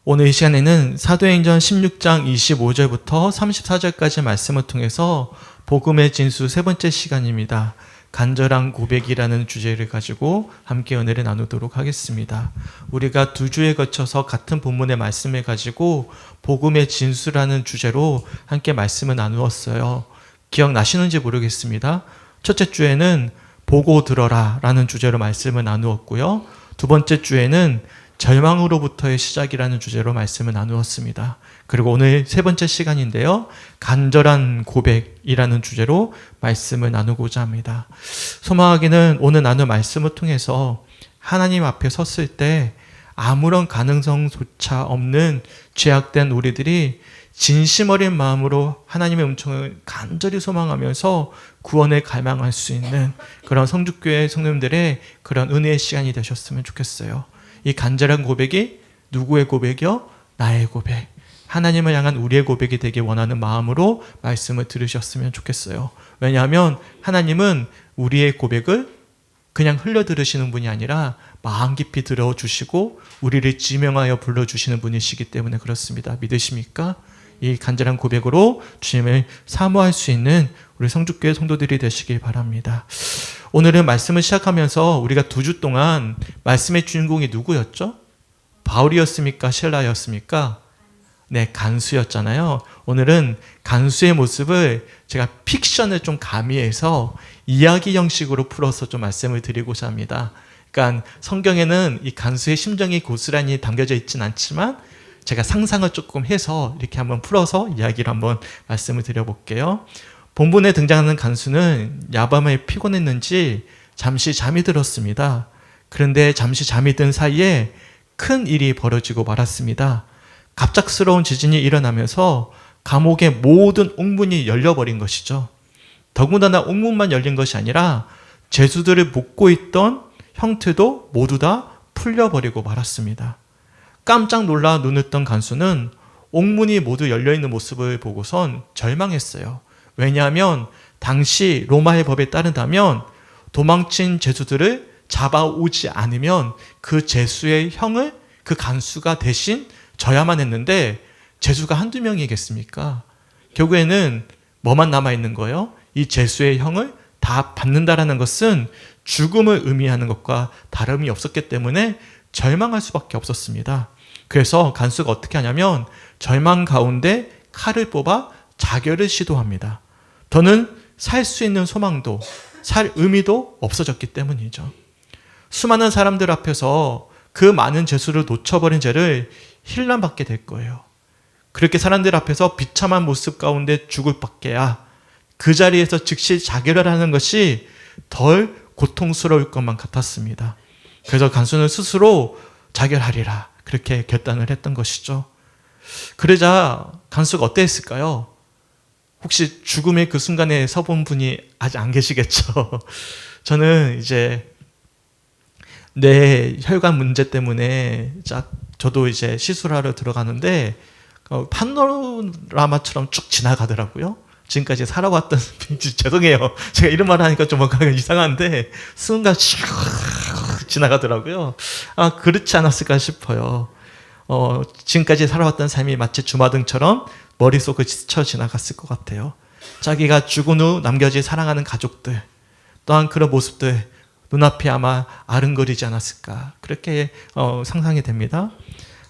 오늘 이 시간에는 사도행전 16장 25절부터 34절까지 말씀을 통해서 복음의 진수 세 번째 시간입니다. 간절한 고백이라는 주제를 가지고 함께 은혜를 나누도록 하겠습니다. 우리가 두 주에 거쳐서 같은 본문의 말씀을 가지고 복음의 진수라는 주제로 함께 말씀을 나누었어요. 기억나시는지 모르겠습니다. 첫째 주에는 보고 들어라 라는 주제로 말씀을 나누었고요. 두 번째 주에는 절망으로부터의 시작이라는 주제로 말씀을 나누었습니다. 그리고 오늘 세 번째 시간인데요. 간절한 고백이라는 주제로 말씀을 나누고자 합니다. 소망하기는 오늘 나눌 말씀을 통해서 하나님 앞에 섰을 때 아무런 가능성조차 없는 죄악된 우리들이 진심 어린 마음으로 하나님의 음성을 간절히 소망하면서 구원을 갈망할 수 있는 그런 성주교회 성도님들의 그런 은혜의 시간이 되셨으면 좋겠어요. 이 간절한 고백이 누구의 고백이요? 나의 고백. 하나님을 향한 우리의 고백이 되길 원하는 마음으로 말씀을 들으셨으면 좋겠어요. 왜냐하면 하나님은 우리의 고백을 그냥 흘려 들으시는 분이 아니라 마음 깊이 들어주시고 우리를 지명하여 불러주시는 분이시기 때문에 그렇습니다. 믿으십니까? 이 간절한 고백으로 주님을 사모할 수 있는 우리 성주교회 성도들이 되시길 바랍니다. 오늘은 말씀을 시작하면서 우리가 2주 동안 말씀의 주인공이 누구였죠? 바울이었습니까? 실라였습니까? 네, 간수였잖아요. 오늘은 간수의 모습을 제가 픽션을 좀 가미해서 이야기 형식으로 풀어서 좀 말씀을 드리고자 합니다. 그러니까 성경에는 이 간수의 심정이 고스란히 담겨져 있진 않지만 제가 상상을 조금 해서 이렇게 한번 풀어서 이야기를 한번 말씀을 드려볼게요. 본문에 등장하는 간수는 야밤에 피곤했는지 잠시 잠이 들었습니다. 그런데 잠시 잠이 든 사이에 큰 일이 벌어지고 말았습니다. 갑작스러운 지진이 일어나면서 감옥의 모든 옥문이 열려버린 것이죠. 더군다나 옥문만 열린 것이 아니라 죄수들을 묶고 있던 형태도 모두 다 풀려버리고 말았습니다. 깜짝 놀라 눈을 뜬 간수는 옥문이 모두 열려있는 모습을 보고선 절망했어요. 왜냐하면 당시 로마의 법에 따른다면 도망친 죄수들을 잡아오지 않으면 그 죄수의 형을 그 간수가 대신 져야만 했는데 죄수가 한두 명이겠습니까? 결국에는 뭐만 남아있는 거예요? 이 죄수의 형을 다 받는다라는 것은 죽음을 의미하는 것과 다름이 없었기 때문에 절망할 수밖에 없었습니다. 그래서 간수가 어떻게 하냐면 절망 가운데 칼을 뽑아 자결을 시도합니다. 더는 살 수 있는 소망도 살 의미도 없어졌기 때문이죠. 수많은 사람들 앞에서 그 많은 죄수를 놓쳐버린 죄를 힐난받게 될 거예요. 그렇게 사람들 앞에서 비참한 모습 가운데 죽을 밖에야 그 자리에서 즉시 자결을 하는 것이 덜 고통스러울 것만 같았습니다. 그래서 간수는 스스로 자결하리라 그렇게 결단을 했던 것이죠. 그러자 간수가 어땠을까요? 혹시 죽음의 그 순간에 서본 분이 아직 안 계시겠죠? 저는 이제 내 혈관 문제 때문에 저도 이제 시술하러 들어가는데 파노라마처럼 쭉 지나가더라고요. 지금까지 살아왔던 죄송해요. 제가 이런 말 하니까 좀 뭔가 이상한데 순간 지나가더라고요. 그렇지 않았을까 싶어요. 지금까지 살아왔던 삶이 마치 주마등처럼 머릿속을 스쳐 지나갔을 것 같아요. 자기가 죽은 후 남겨진 사랑하는 가족들 또한 그런 모습들 눈앞이 아마 아른거리지 않았을까 그렇게 상상이 됩니다.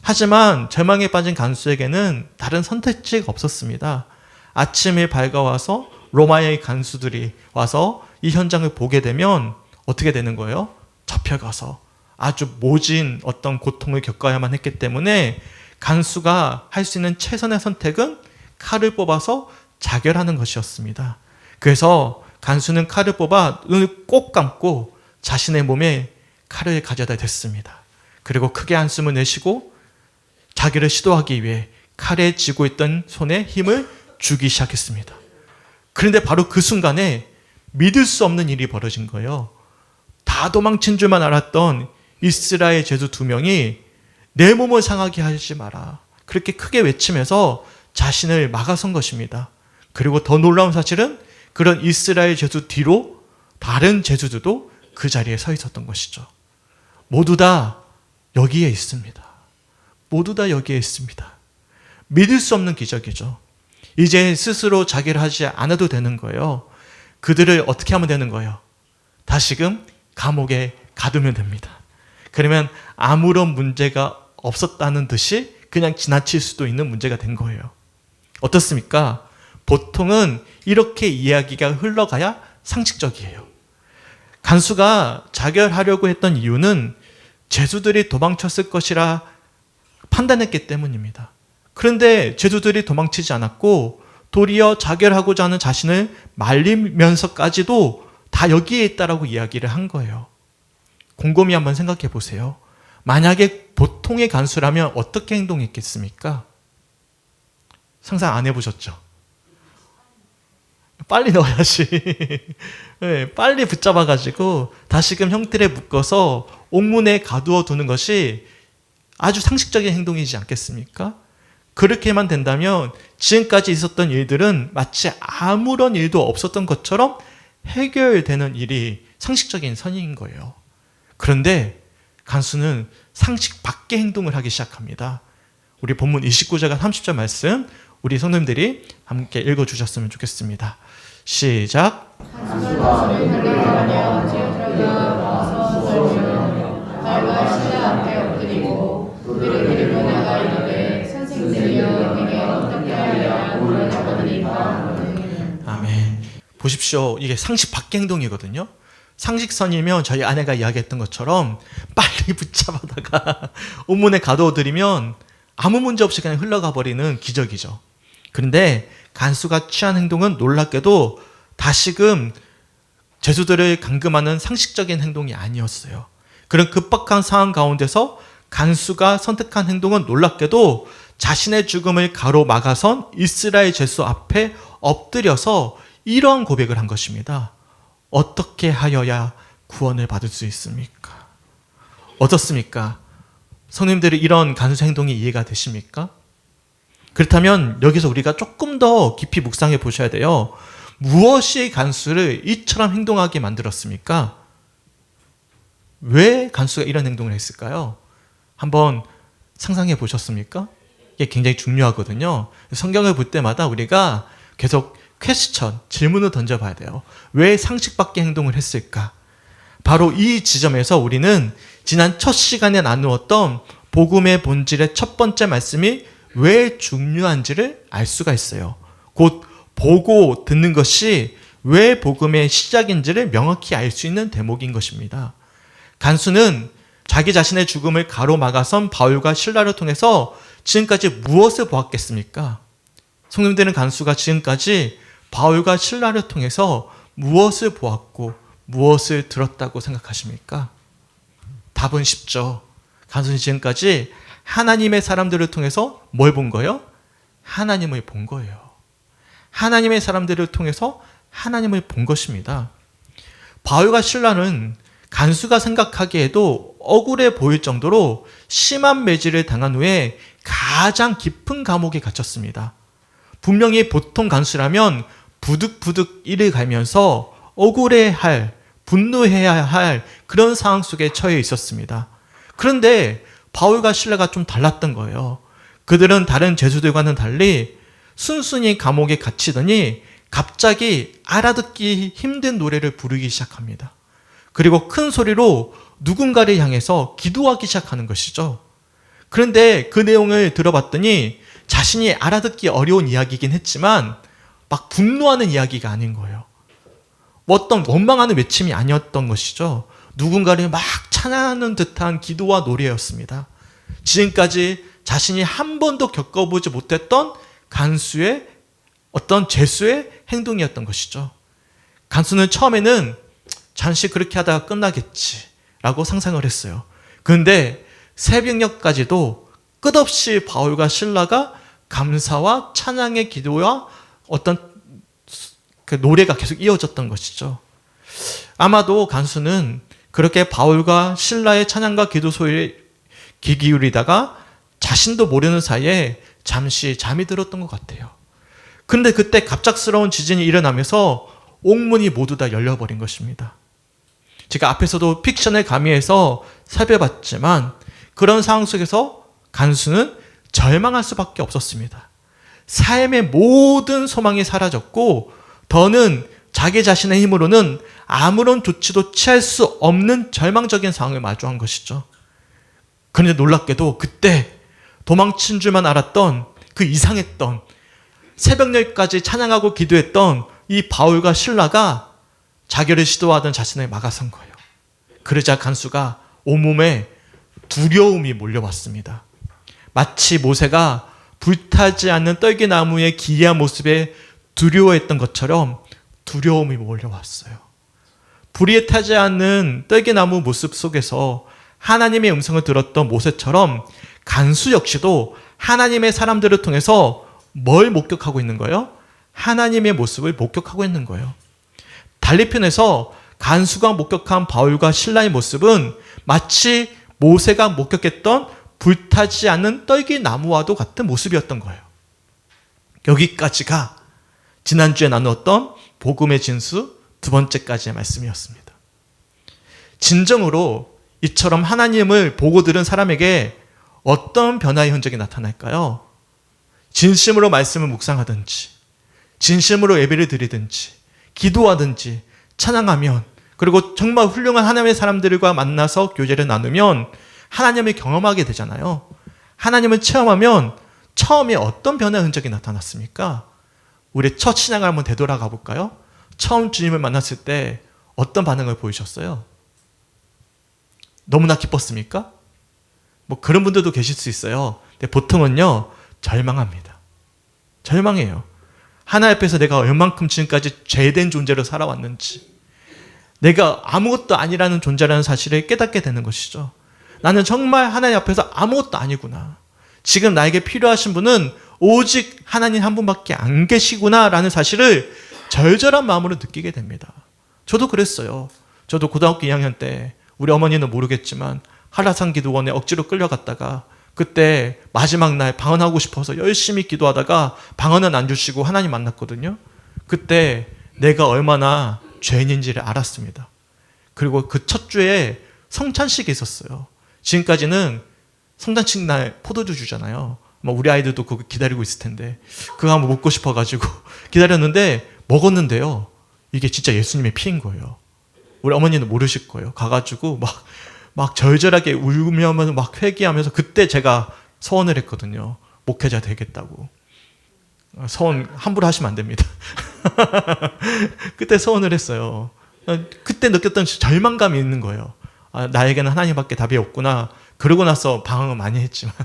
하지만 절망에 빠진 간수에게는 다른 선택지가 없었습니다. 아침에 밝아와서 로마의 간수들이 와서 이 현장을 보게 되면 어떻게 되는 거예요? 잡혀가서 아주 모진 어떤 고통을 겪어야만 했기 때문에 간수가 할 수 있는 최선의 선택은 칼을 뽑아서 자결하는 것이었습니다. 그래서 간수는 칼을 뽑아 눈을 꼭 감고 자신의 몸에 칼을 가져다 댔습니다. 그리고 크게 한숨을 내쉬고 자결을 시도하기 위해 칼에 쥐고 있던 손에 힘을 주기 시작했습니다. 그런데 바로 그 순간에 믿을 수 없는 일이 벌어진 거예요. 다 도망친 줄만 알았던 이스라엘 죄수 2명이 내 몸을 상하게 하지 마라 그렇게 크게 외치면서 자신을 막아선 것입니다. 그리고 더 놀라운 사실은 그런 이스라엘 죄수 뒤로 다른 죄수들도 그 자리에 서 있었던 것이죠. 모두 다 여기에 있습니다. 모두 다 여기에 있습니다. 믿을 수 없는 기적이죠. 이제 스스로 자결을 하지 않아도 되는 거예요. 그들을 어떻게 하면 되는 거예요? 다시금 감옥에 가두면 됩니다. 그러면 아무런 문제가 없었다는 듯이 그냥 지나칠 수도 있는 문제가 된 거예요. 어떻습니까? 보통은 이렇게 이야기가 흘러가야 상식적이에요. 간수가 자결하려고 했던 이유는 죄수들이 도망쳤을 것이라 판단했기 때문입니다. 그런데 죄수들이 도망치지 않았고 도리어 자결하고자 하는 자신을 말리면서까지도 다 여기에 있다라고 이야기를 한 거예요. 곰곰이 한번 생각해 보세요. 만약에 보통의 간수라면 어떻게 행동했겠습니까? 상상 안 해보셨죠? 빨리 넣어야지. 네, 빨리 붙잡아가지고 다시금 형틀에 묶어서 옥문에 가두어 두는 것이 아주 상식적인 행동이지 않겠습니까? 그렇게만 된다면 지금까지 있었던 일들은 마치 아무런 일도 없었던 것처럼 해결되는 일이 상식적인 선의인 거예요. 그런데 간수는 상식 밖의 행동을 하기 시작합니다. 우리 본문 29절과 30절 말씀 우리 성도님들이 함께 읽어주셨으면 좋겠습니다. 시작. 간수가 그들을 향하여 지어들어가 나와서 설명하며 발과 신라 앞에 엎드리고 그들을 데리고 나가 이르되 선생들이여 내게 어떻게 하여야 구원을 얻으리까. 아멘. 보십시오. 이게 상식 밖의 행동이거든요. 상식선이면 저희 아내가 이야기했던 것처럼 빨리 붙잡아다가 옥문에 가둬드리면 아무 문제 없이 그냥 흘러가 버리는 기적이죠. 그런데 간수가 취한 행동은 놀랍게도 다시금 죄수들을 감금하는 상식적인 행동이 아니었어요. 그런 급박한 상황 가운데서 간수가 선택한 행동은 놀랍게도 자신의 죽음을 가로막아선 이스라엘 죄수 앞에 엎드려서 이러한 고백을 한 것입니다. 어떻게 하여야 구원을 받을 수 있습니까? 어떻습니까? 성도님들이 이런 간수 행동이 이해가 되십니까? 그렇다면 여기서 우리가 조금 더 깊이 묵상해 보셔야 돼요. 무엇이 간수를 이처럼 행동하게 만들었습니까? 왜 간수가 이런 행동을 했을까요? 한번 상상해 보셨습니까? 이게 굉장히 중요하거든요. 성경을 볼 때마다 우리가 계속 퀘스천, 질문을 던져봐야 돼요. 왜 상식 밖의 행동을 했을까? 바로 이 지점에서 우리는 지난 첫 시간에 나누었던 복음의 본질의 첫 번째 말씀이 왜 중요한지를 알 수가 있어요. 곧 보고 듣는 것이 왜 복음의 시작인지를 명확히 알 수 있는 대목인 것입니다. 간수는 자기 자신의 죽음을 가로막아선 바울과 실라를 통해서 지금까지 무엇을 보았겠습니까? 성도님들은 간수가 지금까지 바울과 실라를 통해서 무엇을 보았고 무엇을 들었다고 생각하십니까? 답은 쉽죠. 간수는 지금까지 하나님의 사람들을 통해서 뭘 본 거예요? 하나님을 본 거예요. 하나님의 사람들을 통해서 하나님을 본 것입니다. 바울과 실라는 간수가 생각하기에도 억울해 보일 정도로 심한 매질을 당한 후에 가장 깊은 감옥에 갇혔습니다. 분명히 보통 간수라면 부득부득 이를 갈면서 억울해할, 분노해야 할 그런 상황 속에 처해 있었습니다. 그런데 바울과 실라가 좀 달랐던 거예요. 그들은 다른 죄수들과는 달리 순순히 감옥에 갇히더니 갑자기 알아듣기 힘든 노래를 부르기 시작합니다. 그리고 큰 소리로 누군가를 향해서 기도하기 시작하는 것이죠. 그런데 그 내용을 들어봤더니 자신이 알아듣기 어려운 이야기이긴 했지만 막 분노하는 이야기가 아닌 거예요. 어떤 원망하는 외침이 아니었던 것이죠. 누군가를 막 찬양하는 듯한 기도와 노래였습니다. 지금까지 자신이 한 번도 겪어보지 못했던 간수의 어떤 죄수의 행동이었던 것이죠. 간수는 처음에는 잠시 그렇게 하다가 끝나겠지라고 상상을 했어요. 그런데 새벽녘까지도 끝없이 바울과 실라가 감사와 찬양의 기도와 어떤 그 노래가 계속 이어졌던 것이죠. 아마도 간수는 그렇게 바울과 실라의 찬양과 기도 소리에 귀 기울이다가 자신도 모르는 사이에 잠시 잠이 들었던 것 같아요. 근데 그때 갑작스러운 지진이 일어나면서 옥문이 모두 다 열려버린 것입니다. 제가 앞에서도 픽션을 가미해서 살펴봤지만 그런 상황 속에서 간수는 절망할 수밖에 없었습니다. 삶의 모든 소망이 사라졌고 더는 자기 자신의 힘으로는 아무런 조치도 취할 수 없는 절망적인 상황을 마주한 것이죠. 그런데 놀랍게도 그때 도망친 줄만 알았던 그 이상했던 새벽녘까지 찬양하고 기도했던 이 바울과 실라가 자결을 시도하던 자신을 막아선 거예요. 그러자 간수가 온몸에 두려움이 몰려왔습니다. 마치 모세가 불타지 않는 떨기나무의 기이한 모습에 두려워했던 것처럼 두려움이 몰려왔어요. 불이 타지 않는 떨기나무 모습 속에서 하나님의 음성을 들었던 모세처럼 간수 역시도 하나님의 사람들을 통해서 뭘 목격하고 있는 거예요? 하나님의 모습을 목격하고 있는 거예요. 달리 편에서 간수가 목격한 바울과 실라의 모습은 마치 모세가 목격했던 불타지 않는 떨기나무와도 같은 모습이었던 거예요. 여기까지가 지난주에 나누었던 복음의 진수 두 번째까지의 말씀이었습니다. 진정으로 이처럼 하나님을 보고 들은 사람에게 어떤 변화의 흔적이 나타날까요? 진심으로 말씀을 묵상하든지, 진심으로 예배를 드리든지, 기도하든지, 찬양하면, 그리고 정말 훌륭한 하나님의 사람들과 만나서 교제를 나누면 하나님을 경험하게 되잖아요. 하나님을 체험하면 처음에 어떤 변화의 흔적이 나타났습니까? 우리 첫 신앙을 한번 되돌아가 볼까요? 처음 주님을 만났을 때 어떤 반응을 보이셨어요? 너무나 기뻤습니까? 뭐 그런 분들도 계실 수 있어요. 근데 보통은요, 절망합니다. 절망해요. 하나님 앞에서 내가 얼만큼 지금까지 죄된 존재로 살아왔는지, 내가 아무것도 아니라는 존재라는 사실을 깨닫게 되는 것이죠. 나는 정말 하나님 앞에서 아무것도 아니구나. 지금 나에게 필요하신 분은 오직 하나님 한 분밖에 안 계시구나라는 사실을 절절한 마음으로 느끼게 됩니다. 저도 그랬어요. 저도 고등학교 2학년 때 우리 어머니는 모르겠지만 한라산 기도원에 억지로 끌려갔다가 그때 마지막 날 방언하고 싶어서 열심히 기도하다가 방언은 안 주시고 하나님 만났거든요. 그때 내가 얼마나 죄인인지를 알았습니다. 그리고 그 첫 주에 성찬식이 있었어요. 지금까지는 성찬식 날 포도주 주잖아요. 우리 아이들도 그거 기다리고 있을 텐데 그거 한번 먹고 싶어가지고 기다렸는데 먹었는데요. 이게 진짜 예수님의 피인 거예요. 우리 어머니는 모르실 거예요. 가가지고 막 절절하게 울면서 막 회개하면서 그때 제가 서원을 했거든요. 목회자 되겠다고. 서원 함부로 하시면 안 됩니다. 그때 서원을 했어요. 그때 느꼈던 절망감이 있는 거예요. 아, 나에게는 하나님밖에 답이 없구나. 그러고 나서 방황을 많이 했지만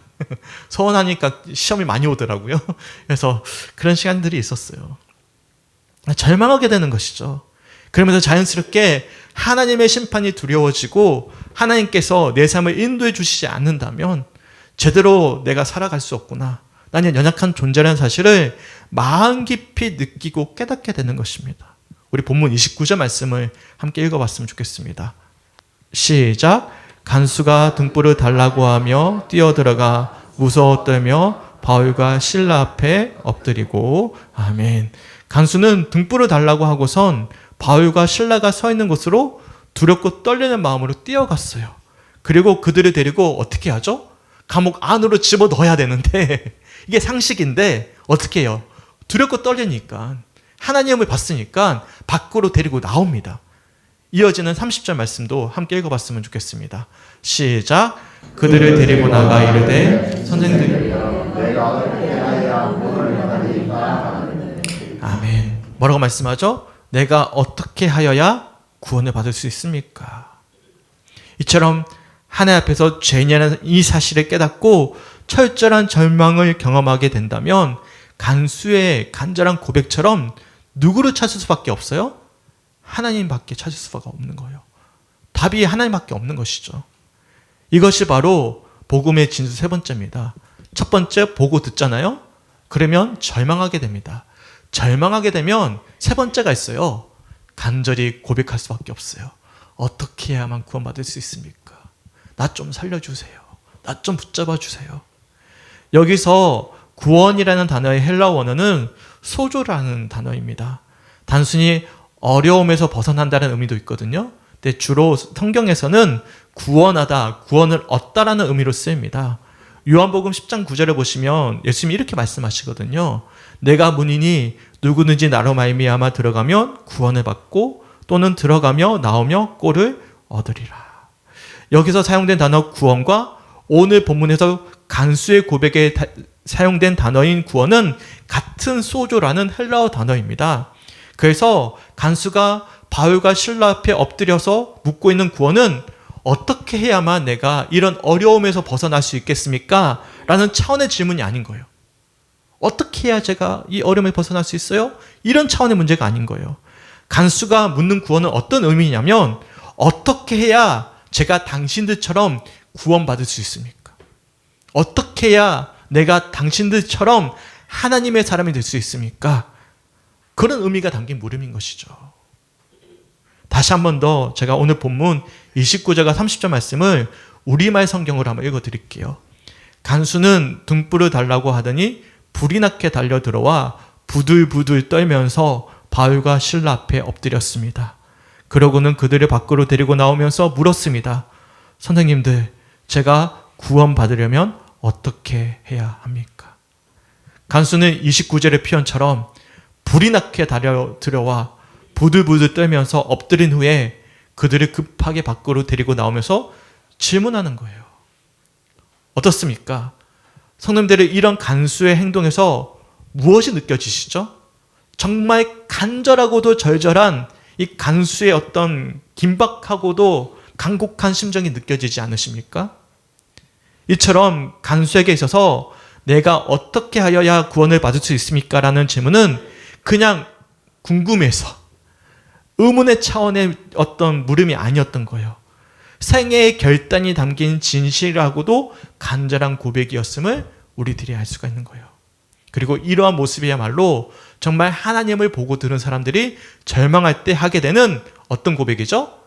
서원하니까 시험이 많이 오더라고요. 그래서 그런 시간들이 있었어요. 절망하게 되는 것이죠. 그러면서 자연스럽게 하나님의 심판이 두려워지고 하나님께서 내 삶을 인도해 주시지 않는다면 제대로 내가 살아갈 수 없구나. 나는 연약한 존재라는 사실을 마음 깊이 느끼고 깨닫게 되는 것입니다. 우리 본문 29절 말씀을 함께 읽어봤으면 좋겠습니다. 시작. 간수가 등불을 달라고 하며 뛰어들어가 무서워 떨며 바울과 실라 앞에 엎드리고. 아멘. 간수는 등불을 달라고 하고선 바울과 실라가 서 있는 곳으로 두렵고 떨리는 마음으로 뛰어갔어요. 그리고 그들을 데리고 어떻게 하죠? 감옥 안으로 집어넣어야 되는데 이게 상식인데 어떻게 해요? 두렵고 떨리니까 하나님을 봤으니까 밖으로 데리고 나옵니다. 이어지는 30절 말씀도 함께 읽어봤으면 좋겠습니다. 시작. 그들을 데리고 나가 이르되 선생들이 아멘. 뭐라고 말씀하죠? 내가 어떻게 하여야 구원을 받을 수 있습니까? 이처럼 하나님 앞에서 죄인이라는 이 사실을 깨닫고 철저한 절망을 경험하게 된다면 간수의 간절한 고백처럼 누구를 찾을 수밖에 없어요? 하나님밖에 찾을 수가 없는 거예요. 답이 하나님밖에 없는 것이죠. 이것이 바로 복음의 진수 세 번째입니다. 첫 번째 보고 듣잖아요. 그러면 절망하게 됩니다. 절망하게 되면 세 번째가 있어요. 간절히 고백할 수밖에 없어요. 어떻게 해야만 구원받을 수 있습니까? 나 좀 살려주세요. 나 좀 붙잡아 주세요. 여기서 구원이라는 단어의 헬라어 원어는 소조라는 단어입니다. 단순히 어려움에서 벗어난다는 의미도 있거든요. 근데 주로 성경에서는 구원하다, 구원을 얻다라는 의미로 쓰입니다. 요한복음 10장 9절에 보시면 예수님이 이렇게 말씀하시거든요. 내가 문이니 누구든지 나로 말미암아 들어가면 구원을 받고 또는 들어가며 나오며 꼴을 얻으리라. 여기서 사용된 단어 구원과 오늘 본문에서 간수의 고백에 사용된 단어인 구원은 같은 소조라는 헬라어 단어입니다. 그래서 간수가 바울과 실라 앞에 엎드려서 묻고 있는 구원은 어떻게 해야만 내가 이런 어려움에서 벗어날 수 있겠습니까? 라는 차원의 질문이 아닌 거예요. 어떻게 해야 제가 이 어려움에 벗어날 수 있어요? 이런 차원의 문제가 아닌 거예요. 간수가 묻는 구원은 어떤 의미냐면 어떻게 해야 제가 당신들처럼 구원받을 수 있습니까? 어떻게 해야 내가 당신들처럼 하나님의 사람이 될 수 있습니까? 그런 의미가 담긴 물음인 것이죠. 다시 한 번 더 제가 오늘 본문 29절과 30절 말씀을 우리말 성경으로 한번 읽어드릴게요. 간수는 등불을 달라고 하더니 불이 나게 달려들어와 부들부들 떨면서 바울과 실라 앞에 엎드렸습니다. 그러고는 그들을 밖으로 데리고 나오면서 물었습니다. 선생님들, 제가 구원받으려면 어떻게 해야 합니까? 간수는 29절의 표현처럼 불이 나게 달려들어와 부들부들 떨면서 엎드린 후에 그들을 급하게 밖으로 데리고 나오면서 질문하는 거예요. 어떻습니까? 성도님들의 이런 간수의 행동에서 무엇이 느껴지시죠? 정말 간절하고도 절절한 이 간수의 어떤 긴박하고도 간곡한 심정이 느껴지지 않으십니까? 이처럼 간수에게 있어서 내가 어떻게 하여야 구원을 받을 수 있습니까? 라는 질문은 그냥 궁금해서 의문의 차원의 어떤 물음이 아니었던 거예요. 생애의 결단이 담긴 진실하고도 간절한 고백이었음을 우리들이 알 수가 있는 거예요. 그리고 이러한 모습이야말로 정말 하나님을 보고 들은 사람들이 절망할 때 하게 되는 어떤 고백이죠?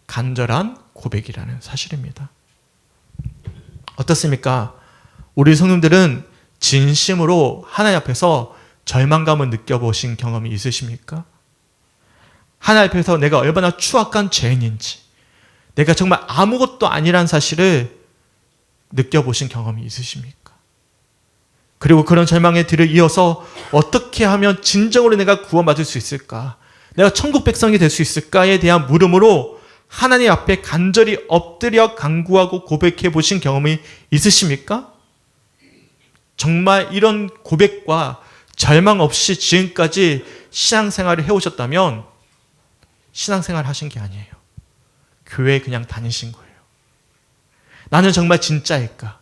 간절한 고백이라는 사실입니다. 어떻습니까? 우리 성도님들은 진심으로 하나님 앞에서 절망감을 느껴보신 경험이 있으십니까? 하나님 앞에서 내가 얼마나 추악한 죄인인지, 내가 정말 아무것도 아니란 사실을 느껴보신 경험이 있으십니까? 그리고 그런 절망의 뒤를 이어서 어떻게 하면 진정으로 내가 구원받을 수 있을까? 내가 천국 백성이 될 수 있을까에 대한 물음으로 하나님 앞에 간절히 엎드려 간구하고 고백해 보신 경험이 있으십니까? 정말 이런 고백과 절망 없이 지금까지 신앙생활을 해오셨다면 신앙생활 하신 게 아니에요. 교회에 그냥 다니신 거예요. 나는 정말 진짜일까?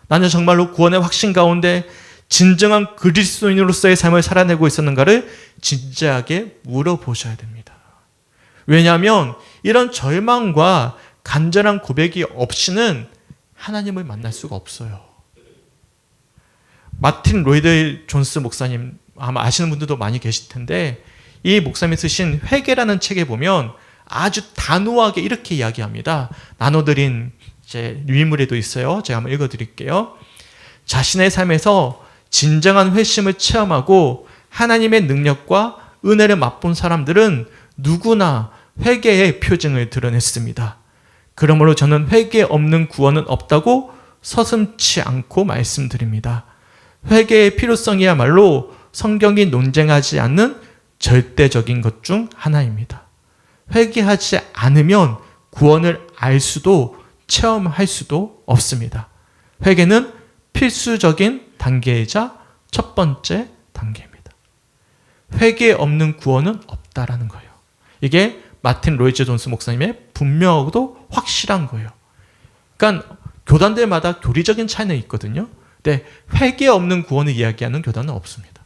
나는 정말로 구원의 확신 가운데 진정한 그리스도인으로서의 삶을 살아내고 있었는가를 진지하게 물어보셔야 됩니다. 왜냐하면 이런 절망과 간절한 고백이 없이는 하나님을 만날 수가 없어요. 마틴 로이드 존스 목사님 아마 아시는 분들도 많이 계실 텐데 이 목사님이 쓰신 회개라는 책에 보면 아주 단호하게 이렇게 이야기합니다. 나눠드린 이제 유인물에도 있어요. 제가 한번 읽어드릴게요. 자신의 삶에서 진정한 회심을 체험하고 하나님의 능력과 은혜를 맛본 사람들은 누구나 회개의 표징을 드러냈습니다. 그러므로 저는 회개 없는 구원은 없다고 서슴지 않고 말씀드립니다. 회개의 필요성이야말로 성경이 논쟁하지 않는 절대적인 것 중 하나입니다. 회개하지 않으면 구원을 알 수도 체험할 수도 없습니다. 회개는 필수적인 단계이자 첫 번째 단계입니다. 회개 없는 구원은 없다라는 거예요. 이게 마틴 로이드 존스 목사님의 분명하고도 확실한 거예요. 그러니까 교단들마다 교리적인 차이는 있거든요. 근데 회개 없는 구원을 이야기하는 교단은 없습니다.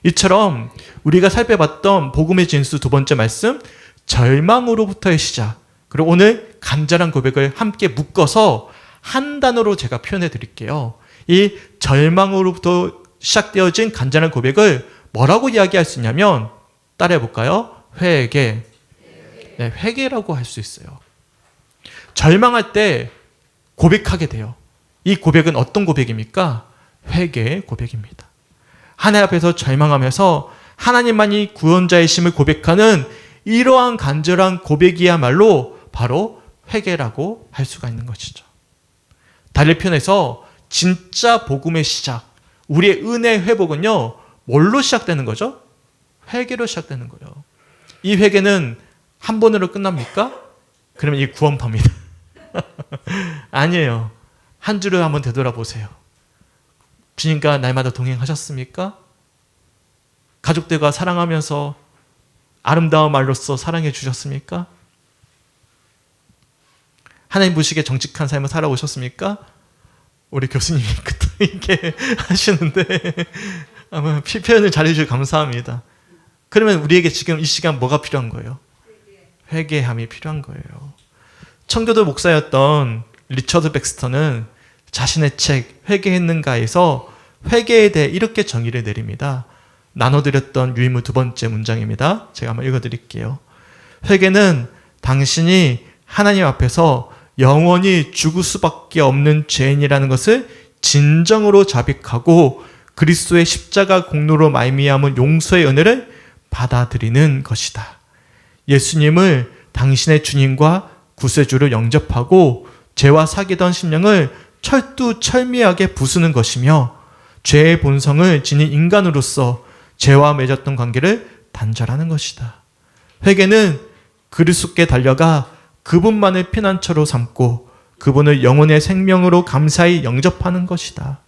이처럼 우리가 살펴봤던 복음의 진수 두 번째 말씀, 절망으로부터의 시작, 그리고 오늘 간절한 고백을 함께 묶어서 한 단어로 제가 표현해 드릴게요. 이 절망으로부터 시작되어진 간절한 고백을 뭐라고 이야기할 수 있냐면 따라해 볼까요? 회개. 네, 회개라고 할 수 있어요. 절망할 때 고백하게 돼요. 이 고백은 어떤 고백입니까? 회개의 고백입니다. 하나님 앞에서 절망하면서 하나님만이 구원자이심을 고백하는 이러한 간절한 고백이야말로 바로 회개라고 할 수가 있는 것이죠. 다른 편에서 진짜 복음의 시작, 우리의 은혜 회복은요, 뭘로 시작되는 거죠? 회개로 시작되는 거예요. 이 회개는 한 번으로 끝납니까? 그러면 이 구원파입니다. 아니에요. 한 주를 한번 되돌아보세요. 주님과 날마다 동행하셨습니까? 가족들과 사랑하면서 아름다운 말로써 사랑해 주셨습니까? 하나님 보시기에 정직한 삶을 살아오셨습니까? 우리 교수님이 이렇게 하시는데 아마 표현을 잘해주셔서 감사합니다. 그러면 우리에게 지금 이 시간 뭐가 필요한 거예요? 회개함이 필요한 거예요. 청교도 목사였던 리처드 백스터는 자신의 책 회개했는가에서 회개에 대해 이렇게 정의를 내립니다. 나눠드렸던 유인물 두 번째 문장입니다. 제가 한번 읽어드릴게요. 회개는 당신이 하나님 앞에서 영원히 죽을 수밖에 없는 죄인이라는 것을 진정으로 자백하고 그리스도의 십자가 공로로 말미암은 용서의 은혜를 받아들이는 것이다. 예수님을 당신의 주님과 구세주로 영접하고 죄와 사귀던 심령을 철두철미하게 부수는 것이며 죄의 본성을 지닌 인간으로서 죄와 맺었던 관계를 단절하는 것이다. 회개는 그리스도께 달려가 그분만을 피난처로 삼고 그분을 영혼의 생명으로 감사히 영접하는 것이다.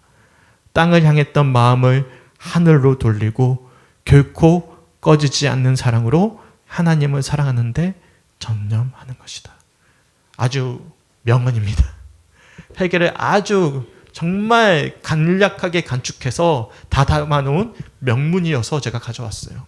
땅을 향했던 마음을 하늘로 돌리고 결코 꺼지지 않는 사랑으로 하나님을 사랑하는데 전념하는 것이다. 아주 명언입니다. 회개를 아주 정말 간략하게 간축해서 다 담아놓은 명문이어서 제가 가져왔어요.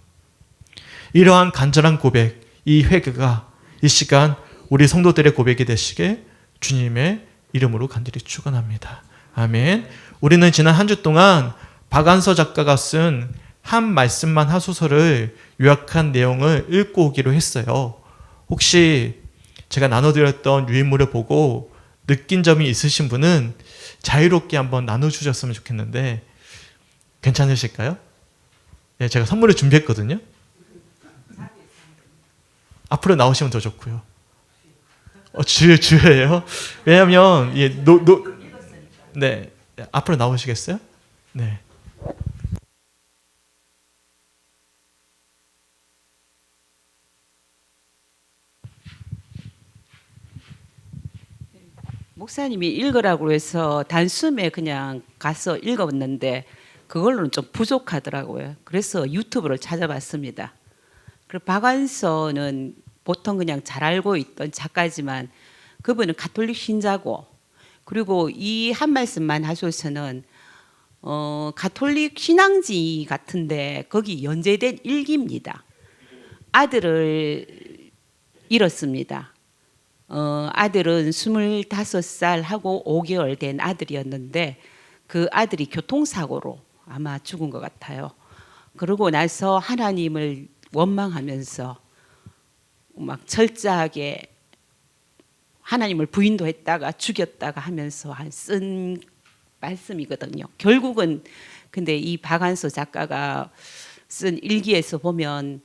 이러한 간절한 고백, 이 회개가 이 시간 우리 성도들의 고백이 되시게 주님의 이름으로 간절히 축원합니다. 아멘. 우리는 지난 한 주 동안 박안서 작가가 쓴 한 말씀만 하소서를 요약한 내용을 읽고 오기로 했어요. 혹시 제가 나눠드렸던 유인물을 보고 느낀 점이 있으신 분은 자유롭게 한번 나눠주셨으면 좋겠는데 괜찮으실까요? 네, 제가 선물을 준비했거든요. 앞으로 나오시면 더 좋고요. 주예요? 왜냐하면 네, 앞으로 나오시겠어요? 네. 목사님이 읽으라고 해서 단숨에 그냥 가서 읽었는데 그걸로는 좀 부족하더라고요. 그래서 유튜브를 찾아봤습니다. 그리고 박완서는 보통 그냥 잘 알고 있던 작가지만 그분은 가톨릭 신자고, 그리고 이 한 말씀만 하소서는 가톨릭 신앙지 같은데 거기 연재된 일기입니다. 아들을 잃었습니다. 아들은 25살 하고 5개월 된 아들이었는데 그 아들이 교통사고로 아마 죽은 것 같아요. 그러고 나서 하나님을 원망하면서 막 철저하게 하나님을 부인도 했다가 죽였다가 하면서 쓴 말씀이거든요. 결국은 근데 이 박완서 작가가 쓴 일기에서 보면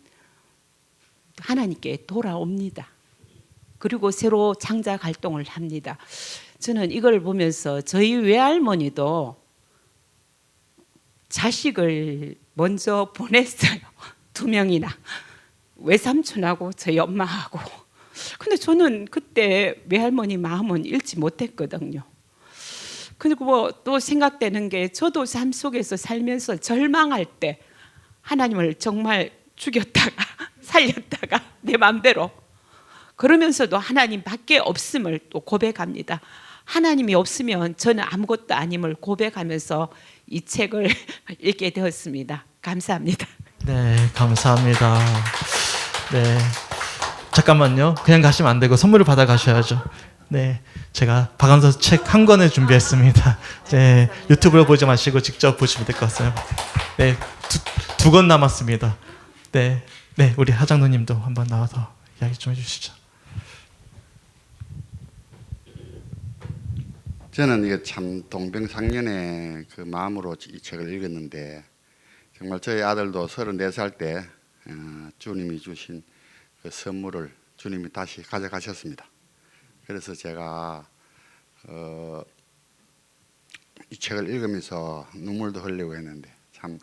하나님께 돌아옵니다. 그리고 새로 창작 활동을 합니다. 저는 이걸 보면서 저희 외할머니도 자식을 먼저 보냈어요. 2명이나. 외삼촌하고 저희 엄마하고. 근데 저는 그때 외할머니 마음은 잃지 못했거든요. 그리고 또 생각되는 게 저도 삶 속에서 살면서 절망할 때 하나님을 정말 죽였다가 살렸다가 내 마음대로 그러면서도 하나님밖에 없음을 또 고백합니다. 하나님이 없으면 저는 아무것도 아님을 고백하면서 이 책을 읽게 되었습니다. 감사합니다. 네, 감사합니다. 네, 잠깐만요. 그냥 가시면 안 되고 선물을 받아 가셔야죠. 네, 제가 박완서 책 한 권을 준비했습니다. 네, 유튜브로 보지 마시고 직접 보시면 될 것 같아요. 네, 두 권 남았습니다. 네, 네, 우리 하장로님도 한번 나와서 이야기 좀 해주시죠. 저는 이게 참 동병상련의 그 마음으로 이 책을 읽었는데 정말 저희 아들도 34살 때 주님이 주신 그 선물을 주님이 다시 가져가셨습니다. 그래서 제가 이 책을 읽으면서 눈물도 흘리고 했는데 참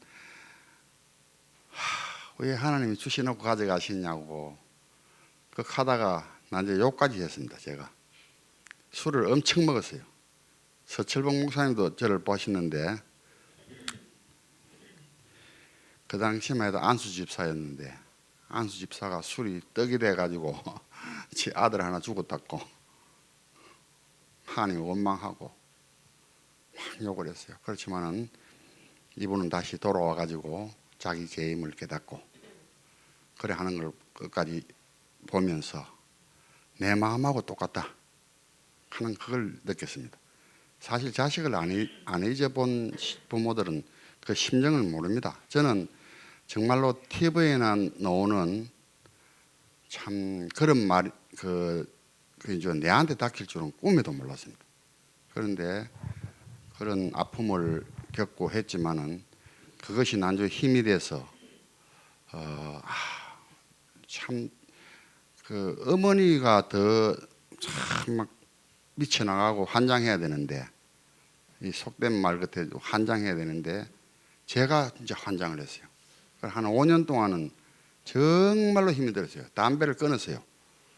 왜 하나님이 주시놓고 가져가시냐고 그 하다가 난 이제 욕까지 했습니다. 제가 술을 엄청 먹었어요. 서철봉 목사님도 저를 보시는데 그 당시만 해도 안수 집사였는데 안수 집사가 술이 떡이 돼가지고 지 아들 하나 죽었다고 하나님 원망하고 막 욕을 했어요. 그렇지만은 이분은 다시 돌아와가지고 자기 죄임을 깨닫고 그래 하는 걸 끝까지 보면서 내 마음하고 똑같다 하는 그걸 느꼈습니다. 사실 자식을 안 잊어본 부모들은 그 심정을 모릅니다. 저는 정말로 TV에나 나오는 참 그런 말 이제 내한테 닥칠 줄은 꿈에도 몰랐습니다. 그런데 그런 아픔을 겪고 했지만은 그것이 난주 힘이 돼서 참 그 어머니가 더 참 막 미쳐나가고 환장해야 되는데 이 속된 말 같아 환장해야 되는데 제가 진짜 환장을 했어요. 한 5년 동안은 정말로 힘이 들었어요. 담배를 끊었어요.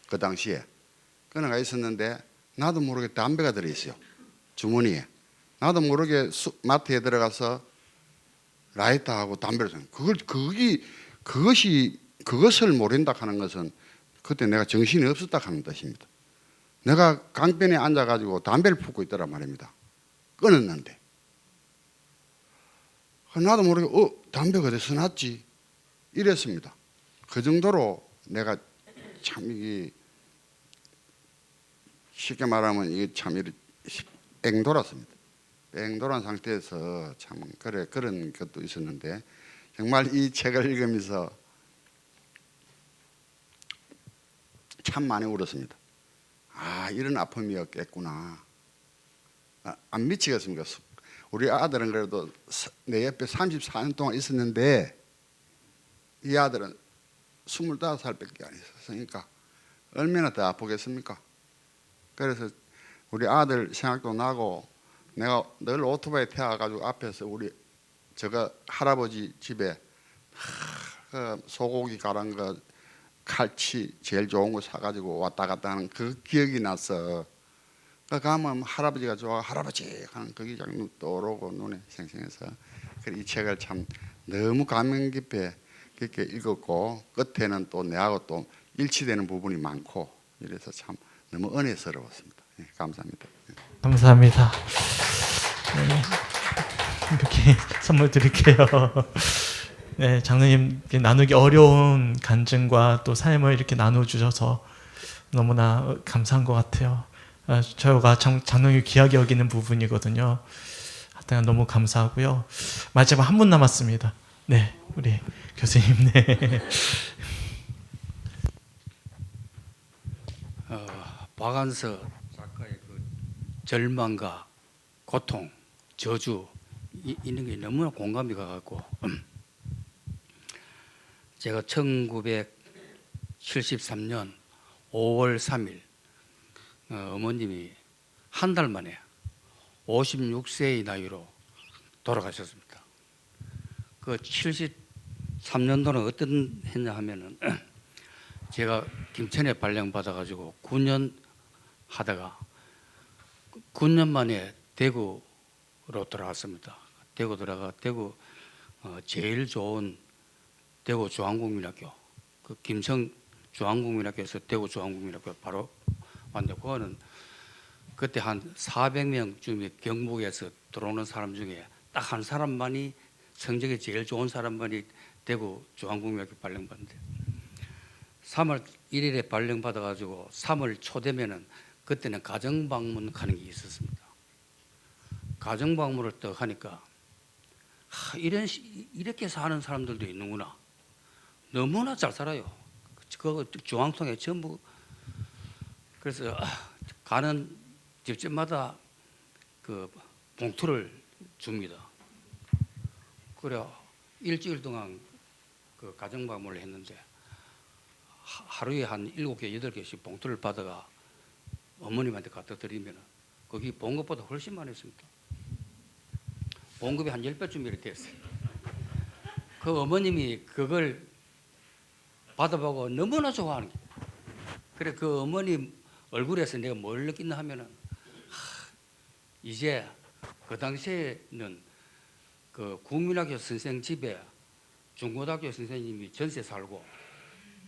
그 당시에 끊어가 있었는데 나도 모르게 담배가 들어있어요. 주머니에. 나도 모르게 마트에 들어가서 라이터하고 담배를 샀어요. 그것을 모른다 하는 것은 그때 내가 정신이 없었다 하는 뜻입니다. 내가 강변에 앉아가지고 담배를 품고 있더란 말입니다. 끊었는데 나도 모르게 담배가 어디서 났지 이랬습니다. 그 정도로 내가 참 이게 쉽게 말하면 이게 참 뺑 돌았습니다. 뺑 돌아온 상태에서 참 그런 것도 있었는데 정말 이 책을 읽으면서 참 많이 울었습니다. 이런 아픔이었겠구나. 안 미치겠습니까? 우리 아들은 그래도 내 옆에 34년 동안 있었는데 이 아들은 25살밖에 안 있었으니까 얼마나 더 아프겠습니까? 그래서 우리 아들 생각도 나고 내가 늘 오토바이 태워가지고 앞에서 우리 저거 할아버지 집에 소고기 갈은 거 칼치 제일 좋은 거 사가지고 왔다 갔다 하는 그 기억이 나서 가면 할아버지가 좋아 할아버지 하는 그 기장이 떠오르고 눈에 생생해서 이 책을 참 너무 감명 깊게 읽었고 끝에는 또 내하고 또 일치되는 부분이 많고 이래서 참 너무 은혜스러웠습니다. 감사합니다. 감사합니다. 네, 이렇게 선물 드릴게요. 네, 장로님 나누기 어려운 간증과 또 삶을 이렇게 나눠주셔서 너무나 감사한 것 같아요. 저가 장로님 귀하게 여기는 부분이거든요. 하여튼 너무 감사하고요. 마지막 한 분 남았습니다. 네, 우리 교수님. 네. 박안서 작가의 그 절망과 고통, 저주 있는 게 너무나 공감이 가갖고 제가 1973년 5월 3일 어머님이 한 달 만에 56세의 나이로 돌아가셨습니다. 그 73년도는 어떤 했냐 하면은 제가 김천에 발령받아가지고 9년 하다가 9년 만에 대구로 돌아왔습니다. 대구 들어가 대구 제일 좋은 대구 중앙국민학교 그 김성 중앙국민학교에서 대구 중앙국민학교 바로 왔는데 그거는 그때 한 400명 중에 경북에서 들어오는 사람 중에 딱 한 사람만이 성적이 제일 좋은 사람만이 대구 중앙국민학교 발령받는데 3월 1일에 발령받아가지고 3월 초 되면은 그때는 가정방문 가는 게 있었습니다. 가정방문을 또 하니까 이렇게 사는 사람들도 있는구나. 너무나 잘 살아요. 그거 중앙통에 전부. 그래서 가는 집집마다 그 봉투를 줍니다. 그래 일주일 동안 그 가정방문을 했는데 하루에 한 7개, 8개씩 봉투를 받아가 어머님한테 갖다 드리면 거기 본 것보다 훨씬 많았습니다. 봉급이 한 10배쯤 이렇게 됐어요. 그 어머님이 그걸 받아보고 너무나 좋아하는 거예요. 그래 그 어머님 얼굴에서 내가 뭘 느끼나 하면은 이제 그 당시에는 그 국민학교 선생 집에 중고등학교 선생님이 전세 살고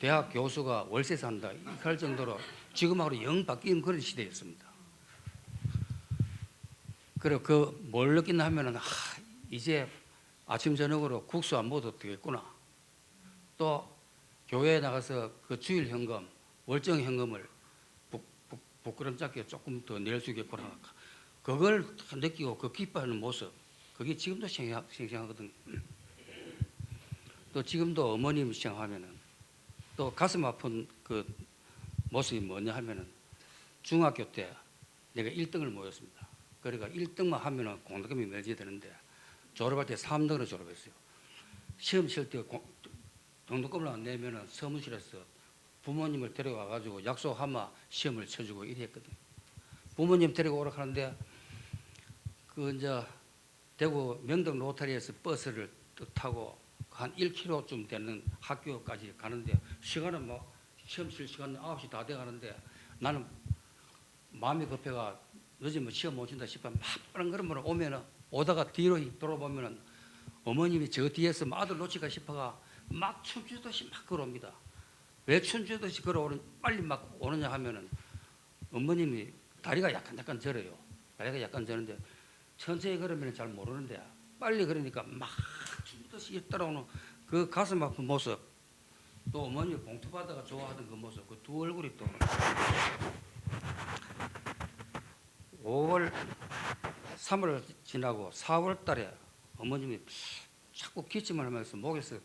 대학 교수가 월세 산다 할 정도로 지금하고 영 바뀐 그런 시대였습니다. 그래 그 뭘 느끼나 하면은 이제 아침 저녁으로 국수 안 먹어도 되겠구나. 또 교회에 나가서 그 주일 현금, 월정 현금을 부끄럼 잡게 조금 더 낼 수 있겠구나. 그걸 느끼고 그 기뻐하는 모습, 그게 지금도 생생하거든요. 또 지금도 어머님 생각하면은 또 가슴 아픈 그 모습이 뭐냐 하면은 중학교 때 내가 1등을 모였습니다. 그러니까 1등만 하면은 공덕금이 맺어야 되는데 졸업할 때 3등으로 졸업했어요. 시험 칠 때 등록금을 안 내면은 사무실에서 부모님을 데려와 가지고 약속하마 시험을 쳐주고 이랬거든요. 부모님 데리고 오라 하는데 그 이제 대구 명동 로터리에서 버스를 타고 한 1km쯤 되는 학교까지 가는데 시간은 뭐 시험 칠 시간 9시 다 돼 가는데 나는 마음이 급해가 늦으면 시험 못 친다 싶어 막 빠른 걸음으로 오면은 오다가 뒤로 돌아보면은 어머님이 저 뒤에서 아들 놓칠까 싶어가 막 춤추듯이 막 걸어옵니다. 왜 춤추듯이 걸어오는 빨리 막 오느냐 하면은 어머님이 다리가 약간 저려요. 다리가 약간 저는데 천천히 걸으면 잘 모르는데 빨리 걸으니까 막 춤추듯이 따라오는 그 가슴 아픈 모습, 또 어머니 봉투 받아가 좋아하던 그 모습, 그 두 얼굴이 또 5월 3월 지나고 4월 달에 어머님이 자꾸 기침을 하면서 목에서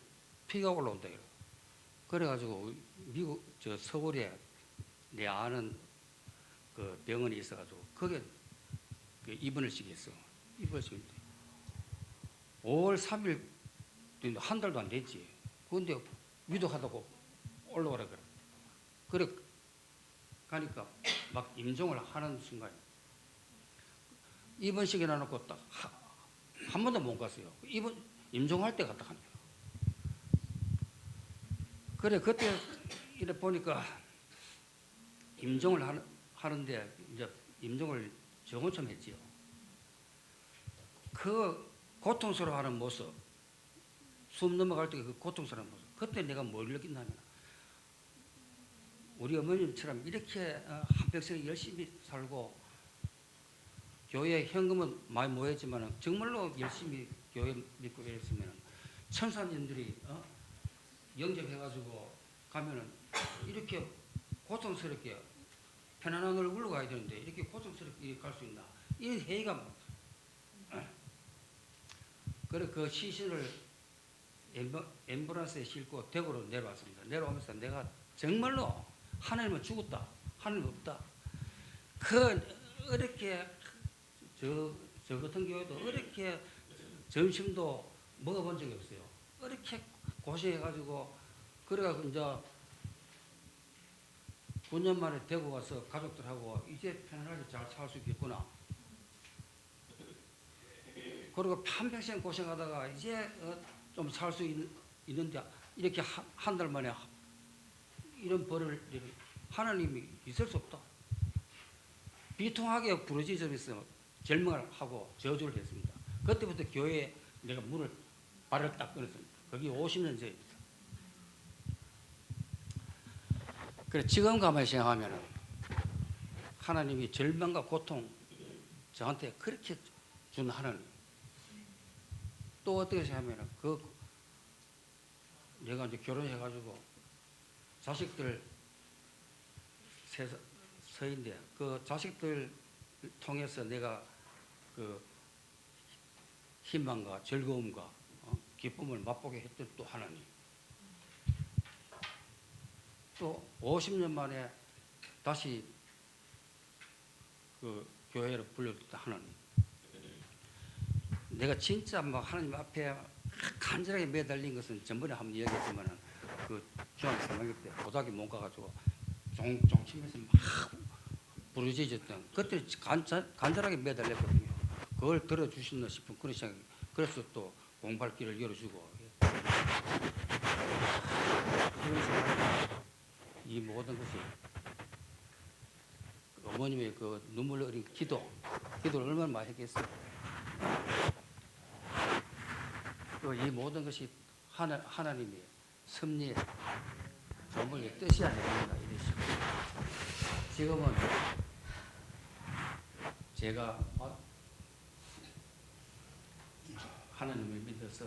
피가 올라온다 이래요. 그래가지고 미국 저 서울에 내 아는 그 병원이 있어가지고 거기에 그 입원을 시켰어. 입원을 시켰는데 5월 3일 한 달도 안 됐지. 그런데 위독하다고 올라오라 그래. 그래 가니까 막 임종을 하는 순간 입원식에 놔놓고 딱 한 번도 못 갔어요. 임종할 때 갔다 갑니다. 그래 그때 이래 보니까 임종을 하는데 이제 임종을 정오쯤 했지요. 그 고통스러워하는 모습, 숨 넘어갈 때 그 고통스러운 모습, 그때 내가 뭘 느낀다면 우리 어머님처럼 이렇게 한평생 열심히 살고 교회 현금은 많이 모였지만 정말로 열심히 교회 믿고 이랬으면 천사님들이 영접해가지고 가면은 이렇게 고통스럽게 편안한 얼굴로 가야 되는데 이렇게 고통스럽게 갈 수 있나? 이 회의가 그래 그 시신을 앰뷸런스에 싣고 대구로 내려왔습니다. 내려오면서 내가 정말로 하나님은 죽었다, 하나님 없다. 이렇게 저 같은 경우에도 이렇게 점심도 먹어본 적이 없어요. 이렇게 고생해가지고 그래가지고 이제 9년 만에 대구 가서 가족들하고 이제 편안하게 잘 살 수 있겠구나. 그리고 한평생 고생하다가 이제 좀 살 수 있는데 이렇게 한 달 만에 이런 벌을 하나님이 있을 수 없다. 비통하게 부르짖으면서 절망을 하고 저주를 했습니다. 그때부터 교회에 내가 발을 딱 끊었습니다. 그게 50년 전입니다. 그래 지금 가만히 생각하면 하나님이 절망과 고통 저한테 그렇게 준 하나님. 또 어떻게 생각하면 내가 이제 결혼해가지고 자식들 서인데 그 자식들 통해서 내가 그 희망과 즐거움과 기쁨을 맛보게 했던 또 하나님. 또 50년 만에 다시 그 교회로 불러줬던 하나님. 내가 진짜 막 하나님 앞에 간절하게 매달린 것은 전번에 한번 이야기했지만은 그 중학교 3학년 때 고등학교 못 가가지고 종치면서 막 부르짖었던 그때 간절하게 매달렸거든요. 그걸 들어주셨나 싶은 그런 생각이 그래서 또 공발길을 열어주고 이 모든 것이 어머님의 그 눈물 어린 기도를 얼마나 많이 했겠어요. 이 모든 것이 하나님의 섭리의 정말 뜻이 아니라 이러시고 지금은 제가 하나님을 믿어서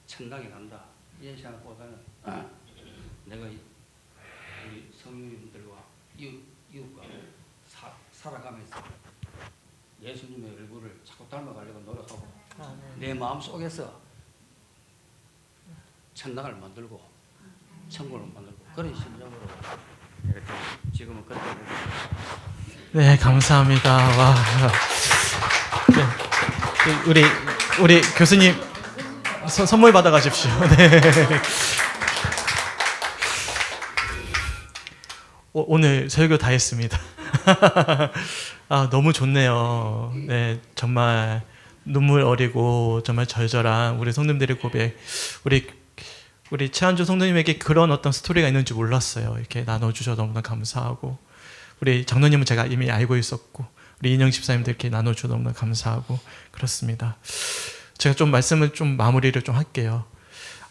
천당에 간다 이런 생각보다는 내가 우리 성도님들과 이웃과 살아가면서 예수님의 얼굴을 자꾸 닮아가려고 노력하고 내 마음속에서 천당을 만들고 천국을 만들고 그런 심정으로 지금은 그렇게 됩니다. 네, 감사합니다. 와. 네, 우리 교수님 선물 받아 가십시오. 네. 오늘 설교 다 했습니다. 아, 너무 좋네요. 네, 정말 눈물 어리고 정말 절절한 우리 성도님들의 고백. 우리 최한주 성도님에게 그런 어떤 스토리가 있는지 몰랐어요. 이렇게 나눠주셔서 너무나 감사하고, 우리 장로님은 제가 이미 알고 있었고, 우리 인영 집사님들께 나눠주셔서 너무나 감사하고 그렇습니다. 제가 좀 말씀을 좀 마무리를 좀 할게요.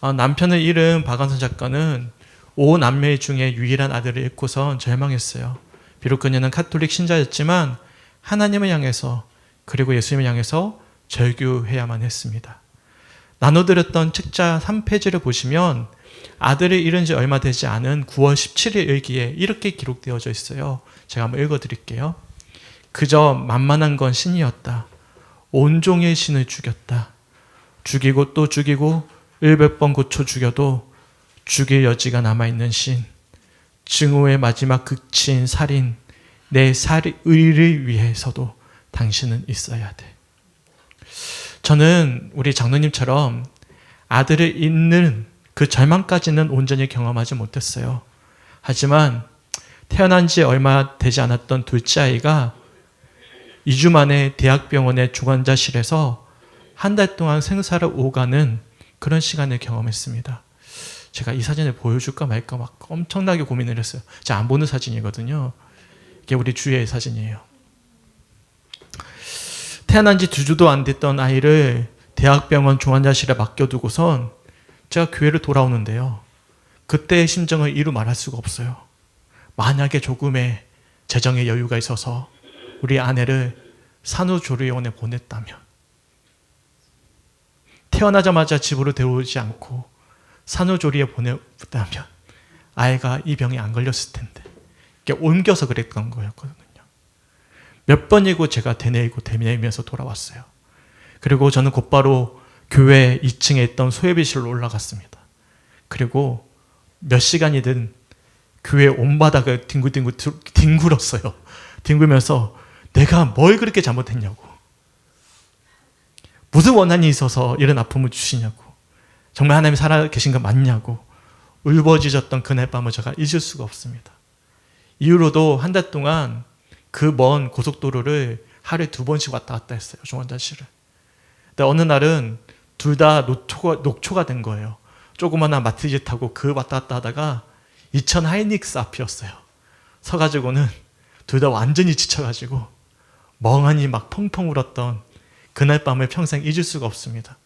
남편을 잃은 박완선 작가는 5남매 중에 유일한 아들을 잃고선 절망했어요. 비록 그녀는 카톨릭 신자였지만 하나님을 향해서 그리고 예수님을 향해서 절규해야만 했습니다. 나눠드렸던 책자 3페이지를 보시면 아들을 잃은 지 얼마 되지 않은 9월 17일 일기에 이렇게 기록되어져 있어요. 제가 한번 읽어드릴게요. 그저 만만한 건 신이었다. 온종일 신을 죽였다. 죽이고 또 죽이고 100번 고쳐 죽여도 죽일 여지가 남아있는 신. 증오의 마지막 극치인 살인. 내 의를 위해서도 당신은 있어야 돼. 저는 우리 장로님처럼 아들을 잃는 그 절망까지는 온전히 경험하지 못했어요. 하지만 태어난 지 얼마 되지 않았던 둘째 아이가 2주 만에 대학병원의 중환자실에서 한 달 동안 생사를 오가는 그런 시간을 경험했습니다. 제가 이 사진을 보여줄까 말까 막 엄청나게 고민을 했어요. 제가 안 보는 사진이거든요. 이게 우리 주위의 사진이에요. 태어난 지 2주도 안 됐던 아이를 대학병원 중환자실에 맡겨두고선 제가 교회를 돌아오는데요. 그때의 심정을 이루 말할 수가 없어요. 만약에 조금의 재정의 여유가 있어서 우리 아내를 산후조리원에 보냈다면, 태어나자마자 집으로 데려오지 않고 산후조리에 보냈다면 아이가 이 병에 안 걸렸을 텐데, 이게 옮겨서 그랬던 거였거든요. 몇 번이고 제가 되뇌이면서 돌아왔어요. 그리고 저는 곧바로 교회 2층에 있던 소예비실로 올라갔습니다. 그리고 몇 시간이든 교회 온바닥을 뒹굴었어요. 뒹굴면서 내가 뭘 그렇게 잘못했냐고, 무슨 원한이 있어서 이런 아픔을 주시냐고, 정말 하나님이 살아계신 거 맞냐고 울부짖었던 그날 밤을 제가 잊을 수가 없습니다. 이후로도 한 달 동안 그 먼 고속도로를 하루에 2번씩 왔다 갔다 했어요. 중환자실을. 근데 어느 날은 둘 다 녹초가 된 거예요. 조그마한 마티즈 타고 그 왔다 갔다 하다가 이천 하이닉스 앞이었어요. 서가지고는 둘 다 완전히 지쳐가지고 멍하니 막 펑펑 울었던 그날 밤을 평생 잊을 수가 없습니다.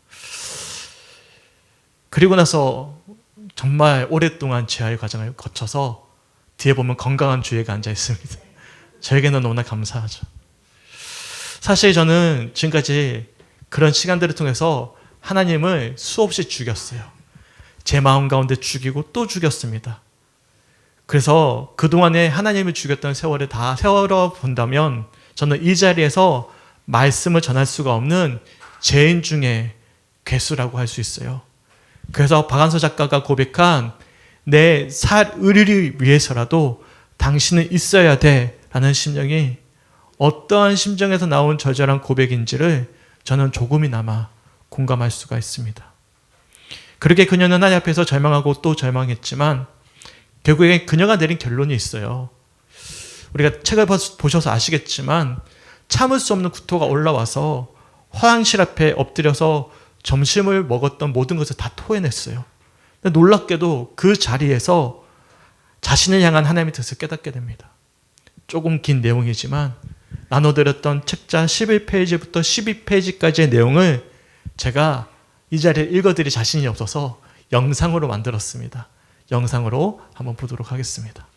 그리고 나서 정말 오랫동안 재활 과정을 거쳐서 뒤에 보면 건강한 주애가 앉아 있습니다. 저에게는 너무나 감사하죠. 사실 저는 지금까지 그런 시간들을 통해서 하나님을 수없이 죽였어요. 제 마음 가운데 죽이고 또 죽였습니다. 그래서 그동안에 하나님을 죽였던 세월을 다 세월어 본다면 저는 이 자리에서 말씀을 전할 수가 없는 죄인 중에 괴수라고 할 수 있어요. 그래서 박완서 작가가 고백한 내 의를 위해서라도 당신은 있어야 돼 라는 심정이 어떠한 심정에서 나온 절절한 고백인지를 저는 조금이나마 공감할 수가 있습니다. 그렇게 그녀는 하나님 앞에서 절망하고 또 절망했지만 결국에 그녀가 내린 결론이 있어요. 우리가 책을 보셔서 아시겠지만 참을 수 없는 구토가 올라와서 화장실 앞에 엎드려서 점심을 먹었던 모든 것을 다 토해냈어요. 근데 놀랍게도 그 자리에서 자신을 향한 하나님의 뜻을 깨닫게 됩니다. 조금 긴 내용이지만 나눠드렸던 책자 11페이지부터 12페이지까지의 내용을 제가 이 자리에 읽어드릴 자신이 없어서 영상으로 만들었습니다. 영상으로 한번 보도록 하겠습니다.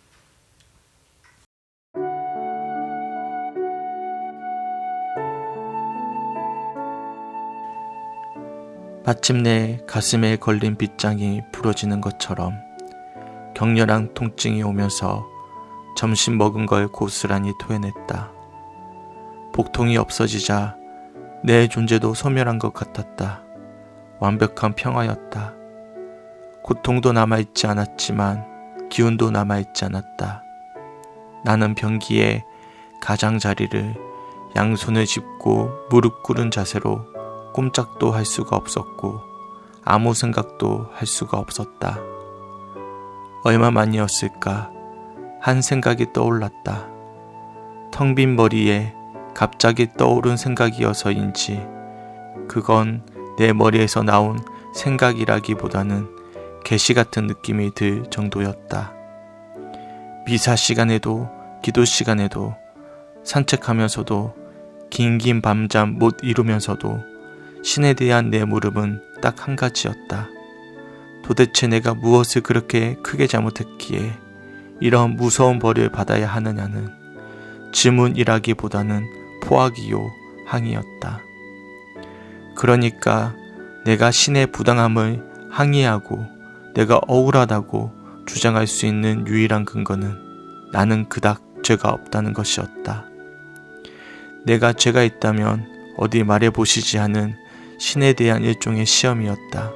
마침내 가슴에 걸린 빗장이 부러지는 것처럼 격렬한 통증이 오면서 점심 먹은 걸 고스란히 토해냈다. 복통이 없어지자 내 존재도 소멸한 것 같았다. 완벽한 평화였다. 고통도 남아있지 않았지만 기운도 남아있지 않았다. 나는 변기에 가장자리를 양손을 짚고 무릎 꿇은 자세로 꼼짝도 할 수가 없었고 아무 생각도 할 수가 없었다. 얼마만이었을까 한 생각이 떠올랐다. 텅 빈 머리에 갑자기 떠오른 생각이어서인지 그건 내 머리에서 나온 생각이라기보다는 계시 같은 느낌이 들 정도였다. 미사 시간에도 기도 시간에도 산책하면서도 긴긴 밤잠 못 이루면서도 신에 대한 내 물음은 딱 한 가지였다. 도대체 내가 무엇을 그렇게 크게 잘못했기에 이런 무서운 벌을 받아야 하느냐는 질문이라기보다는 포악이요 항의였다. 그러니까 내가 신의 부당함을 항의하고 내가 억울하다고 주장할 수 있는 유일한 근거는 나는 그닥 죄가 없다는 것이었다. 내가 죄가 있다면 어디 말해보시지 하는 신에 대한 일종의 시험이었다.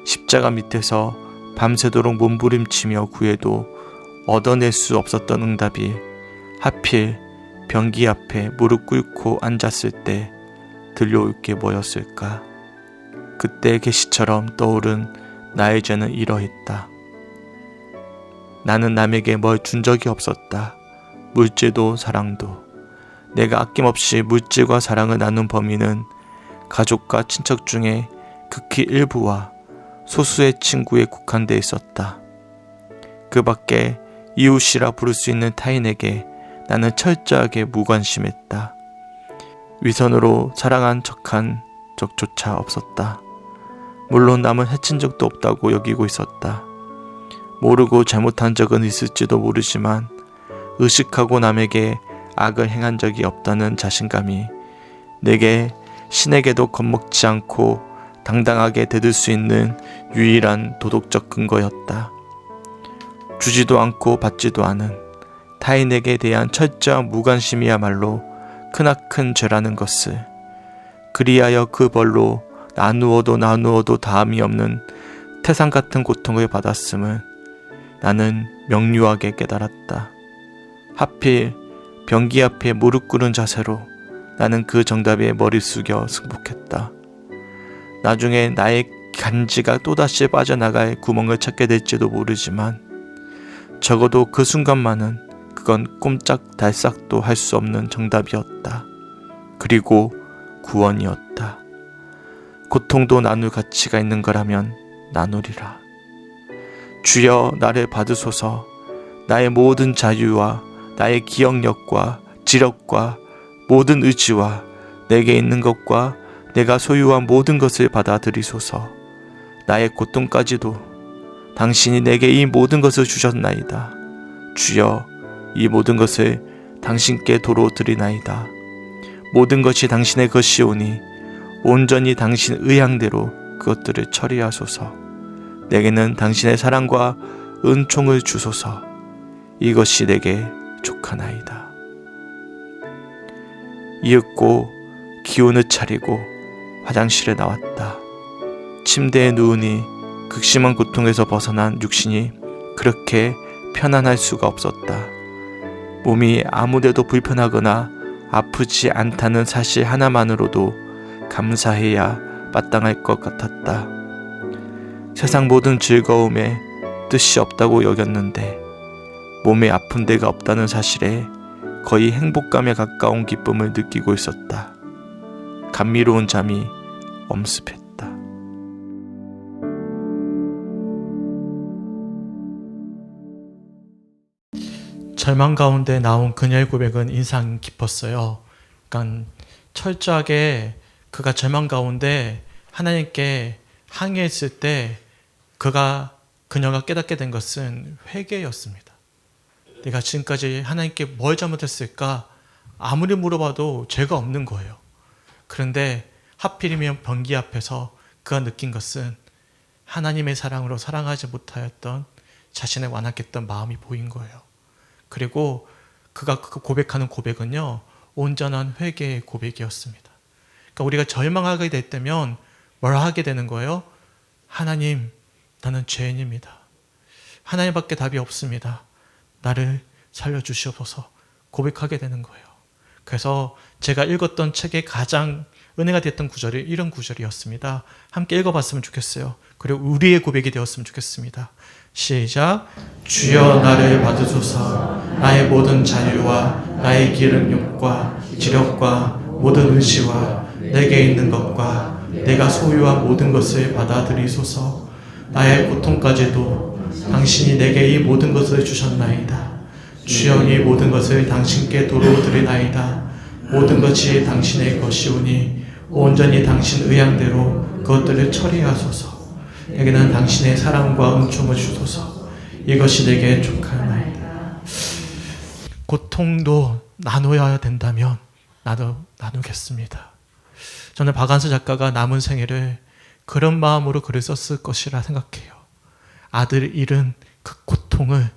십자가 밑에서 밤새도록 몸부림치며 구해도 얻어낼 수 없었던 응답이 하필 변기 앞에 무릎 꿇고 앉았을 때 들려올 게 뭐였을까? 그때 계시처럼 떠오른 나의 죄는 이러했다. 나는 남에게 뭘 준 적이 없었다. 물질도 사랑도. 내가 아낌없이 물질과 사랑을 나눈 범위는 가족과 친척 중에 극히 일부와 소수의 친구에 국한돼 있었다. 그 밖에 이웃이라 부를 수 있는 타인에게 나는 철저하게 무관심했다. 위선으로 사랑한 척한 적조차 없었다. 물론 남을 해친 적도 없다고 여기고 있었다. 모르고 잘못한 적은 있을지도 모르지만 의식하고 남에게 악을 행한 적이 없다는 자신감이 내게 신에게도 겁먹지 않고 당당하게 대들 수 있는 유일한 도덕적 근거였다. 주지도 않고 받지도 않은 타인에게 대한 철저한 무관심이야말로 크나큰 죄라는 것을, 그리하여 그 벌로 나누어도 다함이 없는 태산 같은 고통을 받았음을 나는 명료하게 깨달았다. 하필 변기 앞에 무릎 꿇은 자세로 나는 그 정답에 머리 숙여 승복했다. 나중에 나의 간지가 또다시 빠져나갈 구멍을 찾게 될지도 모르지만 적어도 그 순간만은 그건 꼼짝달싹도 할 수 없는 정답이었다. 그리고 구원이었다. 고통도 나눌 가치가 있는 거라면 나누리라. 주여 나를 받으소서. 나의 모든 자유와 나의 기억력과 지력과 모든 의지와 내게 있는 것과 내가 소유한 모든 것을 받아들이소서. 나의 고통까지도 당신이 내게 이 모든 것을 주셨나이다. 주여 이 모든 것을 당신께 도로 드리나이다. 모든 것이 당신의 것이오니 온전히 당신 의향대로 그것들을 처리하소서. 내게는 당신의 사랑과 은총을 주소서. 이것이 내게 족하나이다. 이윽고 기운을 차리고 화장실에 나왔다. 침대에 누우니 극심한 고통에서 벗어난 육신이 그렇게 편안할 수가 없었다. 몸이 아무데도 불편하거나 아프지 않다는 사실 하나만으로도 감사해야 마땅할 것 같았다. 세상 모든 즐거움에 뜻이 없다고 여겼는데 몸에 아픈 데가 없다는 사실에 거의 행복감에 가까운 기쁨을 느끼고 있었다. 감미로운 잠이 엄습했다. 절망 가운데 나온 그녀의 고백은 인상 깊었어요. 그러니까 철저하게 그가 절망 가운데 하나님께 항의했을 때 그녀가 깨닫게 된 것은 회개였습니다. 내가 지금까지 하나님께 뭘 잘못했을까? 아무리 물어봐도 죄가 없는 거예요. 그런데 하필이면 번기 앞에서 그가 느낀 것은 하나님의 사랑으로 사랑하지 못하였던 자신의 완악했던 마음이 보인 거예요. 그리고 그가 고백하는 고백은요, 온전한 회개의 고백이었습니다. 그러니까 우리가 절망하게 됐다면 뭘 하게 되는 거예요? 하나님, 나는 죄인입니다. 하나님밖에 답이 없습니다. 나를 살려주시옵소서 고백하게 되는 거예요. 그래서 제가 읽었던 책의 가장 은혜가 됐던 구절이 이런 구절이었습니다. 함께 읽어봤으면 좋겠어요. 그리고 우리의 고백이 되었으면 좋겠습니다. 시작. 주여 나를 받으소서. 나의 모든 자유와 나의 기름욕과 지력과 모든 의지와 내게 있는 것과 내가 소유한 모든 것을 받아들이소서. 나의 고통까지도 당신이 내게 이 모든 것을 주셨나이다. 주여 이 모든 것을 당신께 도로 드리나이다. 모든 것이 당신의 것이오니 온전히 당신 의향대로 그것들을 처리하소서. 내게는 당신의 사랑과 은총을 주소서. 이것이 내게 족하나이다. 고통도 나눠야 된다면 나도 나누겠습니다. 저는 박완서 작가가 남은 생애를 그런 마음으로 글을 썼을 것이라 생각해요. 아들을 잃은 그 고통을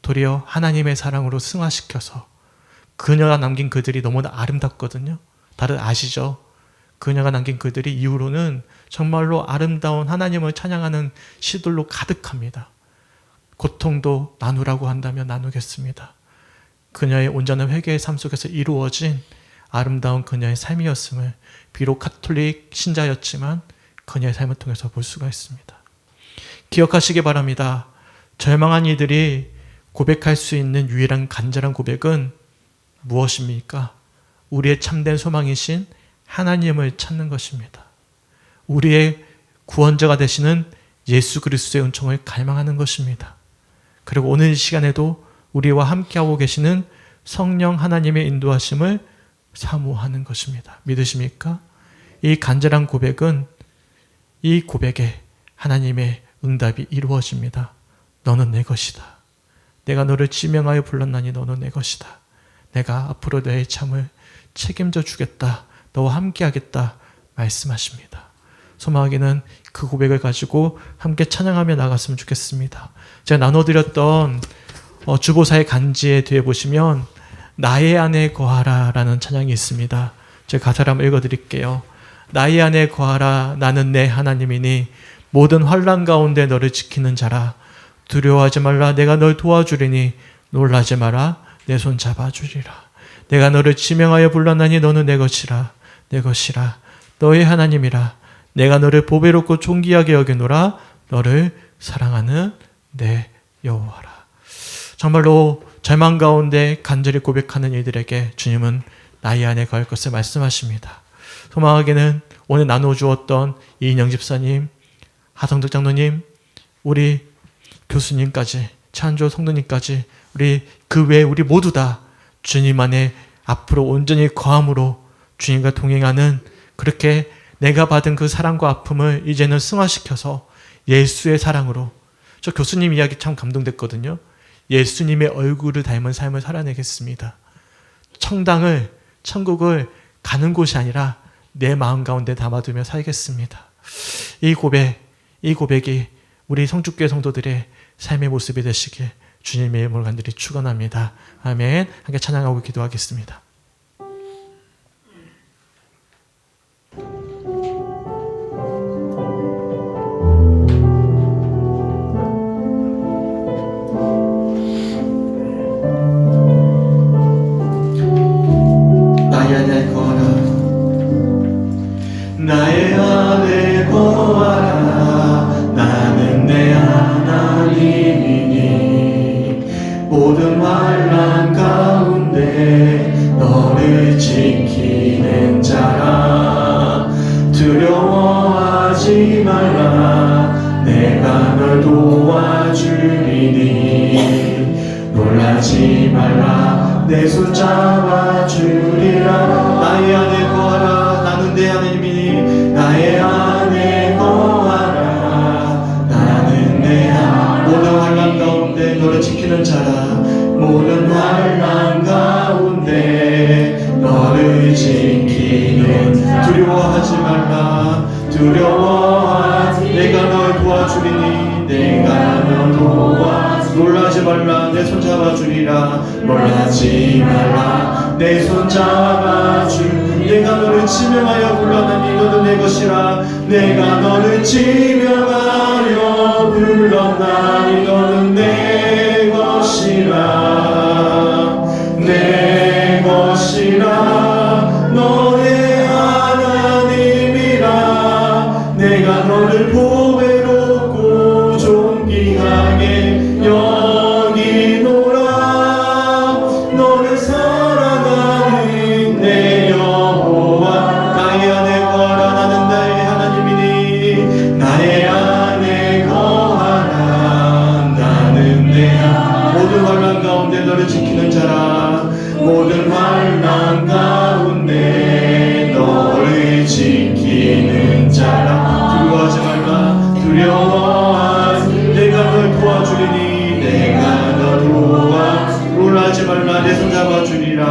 도리어 하나님의 사랑으로 승화시켜서 그녀가 남긴 글들이 너무나 아름답거든요. 다들 아시죠? 그녀가 남긴 글들이 이후로는 정말로 아름다운 하나님을 찬양하는 시들로 가득합니다. 고통도 나누라고 한다면 나누겠습니다. 그녀의 온전한 회개의 삶 속에서 이루어진 아름다운 그녀의 삶이었음을 비록 가톨릭 신자였지만 그녀의 삶을 통해서 볼 수가 있습니다. 기억하시기 바랍니다. 절망한 이들이 고백할 수 있는 유일한 간절한 고백은 무엇입니까? 우리의 참된 소망이신 하나님을 찾는 것입니다. 우리의 구원자가 되시는 예수 그리스도의 은총을 갈망하는 것입니다. 그리고 오늘 이 시간에도 우리와 함께하고 계시는 성령 하나님의 인도하심을 사모하는 것입니다. 믿으십니까? 이 간절한 고백은 이 고백에 하나님의 응답이 이루어집니다. 너는 내 것이다. 내가 너를 지명하여 불렀나니 너는 내 것이다. 내가 앞으로 너의 참을 책임져 주겠다. 너와 함께 하겠다 말씀하십니다. 소망하기는 그 고백을 가지고 함께 찬양하며 나갔으면 좋겠습니다. 제가 나눠드렸던 주보사의 간지에 뒤에 보시면 나의 안에 거하라 라는 찬양이 있습니다. 제가 가사를 한번 읽어드릴게요. 나의 안에 거하라. 나는 내 하나님이니 모든 환난 가운데 너를 지키는 자라. 두려워하지 말라. 내가 널 도와주리니 놀라지 마라. 내 손 잡아주리라. 내가 너를 지명하여 불렀나니 너는 내 것이라. 내 것이라. 너의 하나님이라. 내가 너를 보배롭고 존귀하게 여기노라. 너를 사랑하는 내 여호와라. 정말로 절망 가운데 간절히 고백하는 이들에게 주님은 나의 안에 거할 것을 말씀하십니다. 소망하게는 오늘 나눠주었던 이인영 집사님, 하성덕 장로님, 우리 교수님까지, 찬조 성도님까지, 우리 그 외에 우리 모두 다 주님 안에 앞으로 온전히 거함으로 주님과 동행하는, 그렇게 내가 받은 그 사랑과 아픔을 이제는 승화시켜서 예수의 사랑으로, 저 교수님 이야기 참 감동됐거든요. 예수님의 얼굴을 닮은 삶을 살아내겠습니다. 천국을 가는 곳이 아니라 내 마음 가운데 담아두며 살겠습니다. 이 고백이 우리 성축교회 성도들의 삶의 모습이 되시길 주님의 이름으로 간절히 축원합니다. 아멘. 함께 찬양하고 기도하겠습니다. 나의 안에 거하라. 나는 내 하나님이니 모든 환난 가운데 놀라지 말라 내 손 잡아주리라 나의 안에 거하라 나는 내 하나님이니 나의 안에 거하라 나는 내 하나님 모든 환난 가운데 너를 지키는 자라 모든 환난 가운데 너를 지키는 두려워하지 말라 두려워하지 내가 널 도와주리니 내가 널 도와 놀라지 말라 내 손 잡아주리라 놀라지 말라 내 손 잡아주 내가 너를 지명하여 불렀나니 너는 내 것이라 내가 너를 지명하여 불렀나니 너는 내 것이라 내 것이라 너의 하나님이라 내가 너를 보배롭고 존귀하게 여기노라 너를 사랑하는 내 여호와 나의 안에 거하라 나는 나의 하나님이니 나의 안에 거하라 나는 내 모든 환난 가운데 너를 지키는 자라 모든 환난 가운데 너를 지키는 자라 두려워하지 말라 두려워하지 내가 널 도와주리니 내가 널 도와 놀라지 말라 내 손 잡아주리라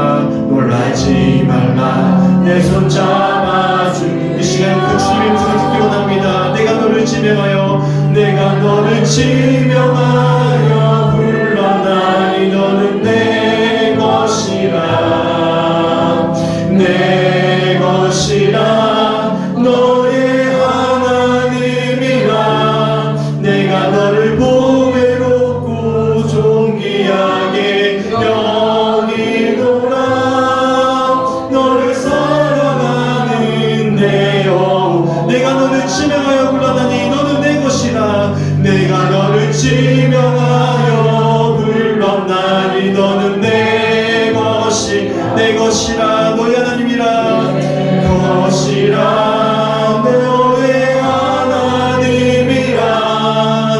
놀라지 말라 내 손 잡아주 이 시간 그 주님의 음성을 듣기 원합니다 내가 너를 지명하여 내가 너를 지명하여 불렀나니 너는 내 것이라 내 것이라 너의 하나님이라 내가 너를 보배롭고 존귀하게 여기노라 너를 사랑하는 내 여호와 내가 너를 지명하여 불렀나니 너는 내 것이라 내가 너를 지명하여 불렀나니 너는 내 것이라 너의 하나님이라 것이라 너의 하나님이라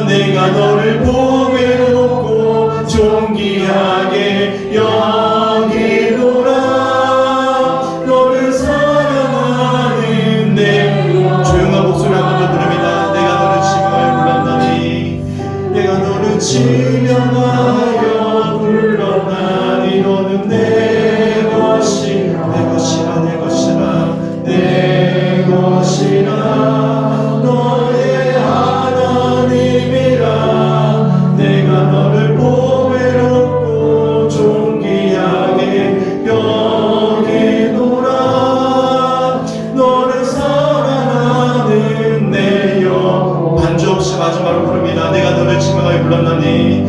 내가 너를 보배롭고 존귀하게 여기노라 너를 사랑하는 내 조용한 목소리 한 번 더 부릅니다 내가 너를 지명하여 불렀나니 내가 너를 지명하여 불렀나니 너는 내 것이라 내 것이라 내 것이라 내 것이라 너의 하나님이라 내가 너를 보배롭고 존귀하게 여기노라 너를 사랑하는 내 영 반주 없이 마지막으로 부릅니다 내가 너를 지명하여 불렀나니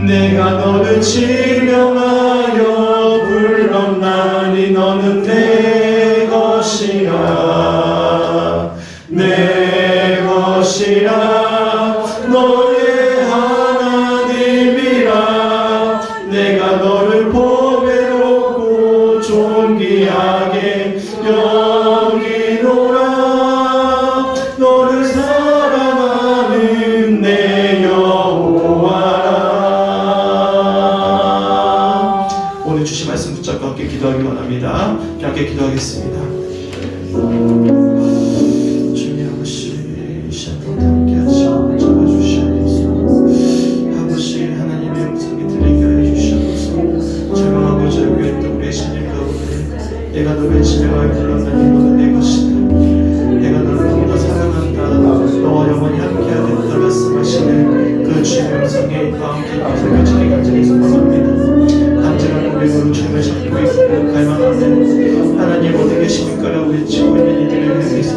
내가 너를 지명하여 불렀나니 너는 내 것이라 내 것이라 너의 하나님이라 내가 너를 보배롭고 존귀하게 여기노라 너를 사랑하는 내 여호와라 오늘 주신 말씀 붙잡고 함께 기도하기 원합니다 함께 기도하겠습니다 주님 아버지 이 시간 가운데 함께 하시고 잡아주시옵소서 한 번씩 하나님의 음성이 들리게 하여 주시옵소서 절망하고 절규했던 우리의 신님 가운데 내가 너를 지명하여 불렀나니 너는 내 것이다 내가 너를 너무나 사랑한다 너와 영원히 함께하겠다 말씀하시는 그 주님의 음성에 마음 깊이 새겨지게 간절히 소망합니다 간절한 고백으로 주님을 찾고 있고 갈망하는 하나님 어디 계십니까라고 외치고 있는 이들을 향해서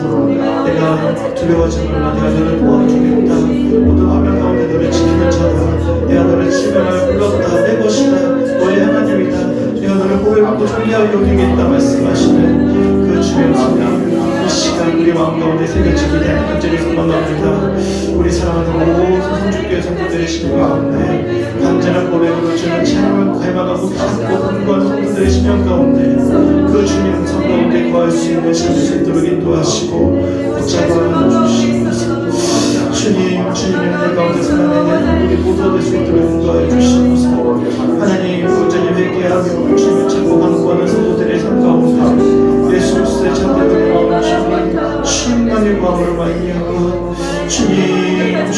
내가 두려워하지 말라 내가 너를 도와주겠다 모든 화면 가운데 너를 지키는 자다 내가 너를 지명하여 불렀다 내 것이다 너의 하나님이다 내가 너를 보호하고 존귀하여 여기겠다 말씀하시는 그 주의 음성이 이 시간 우리 마음 가운데 새겨지게 되는 간절히 소망합니다 우리 사랑하는 모든 성주교회 성도들의 심령 가운데 간절한 고백으로 주님을 찬양하고 갈망하고 기도하고 분과하는 성도들의 심령 가운데 그 주님 음성 가운데 구할 수 있는 삶을 수 있도록 인도하시고 붙잡아 주시옵소서 주님의 은혜 가운데 살아내는 우리 모두 될 수 있도록 인도하여 주시옵소서 하나님 찬양하며 주님을 찾고 간구하는 성도들의 삶 가운데 예수 그리스도의 참된 마음을 주님 주님만의 마음으로 말미암아 주님을 위한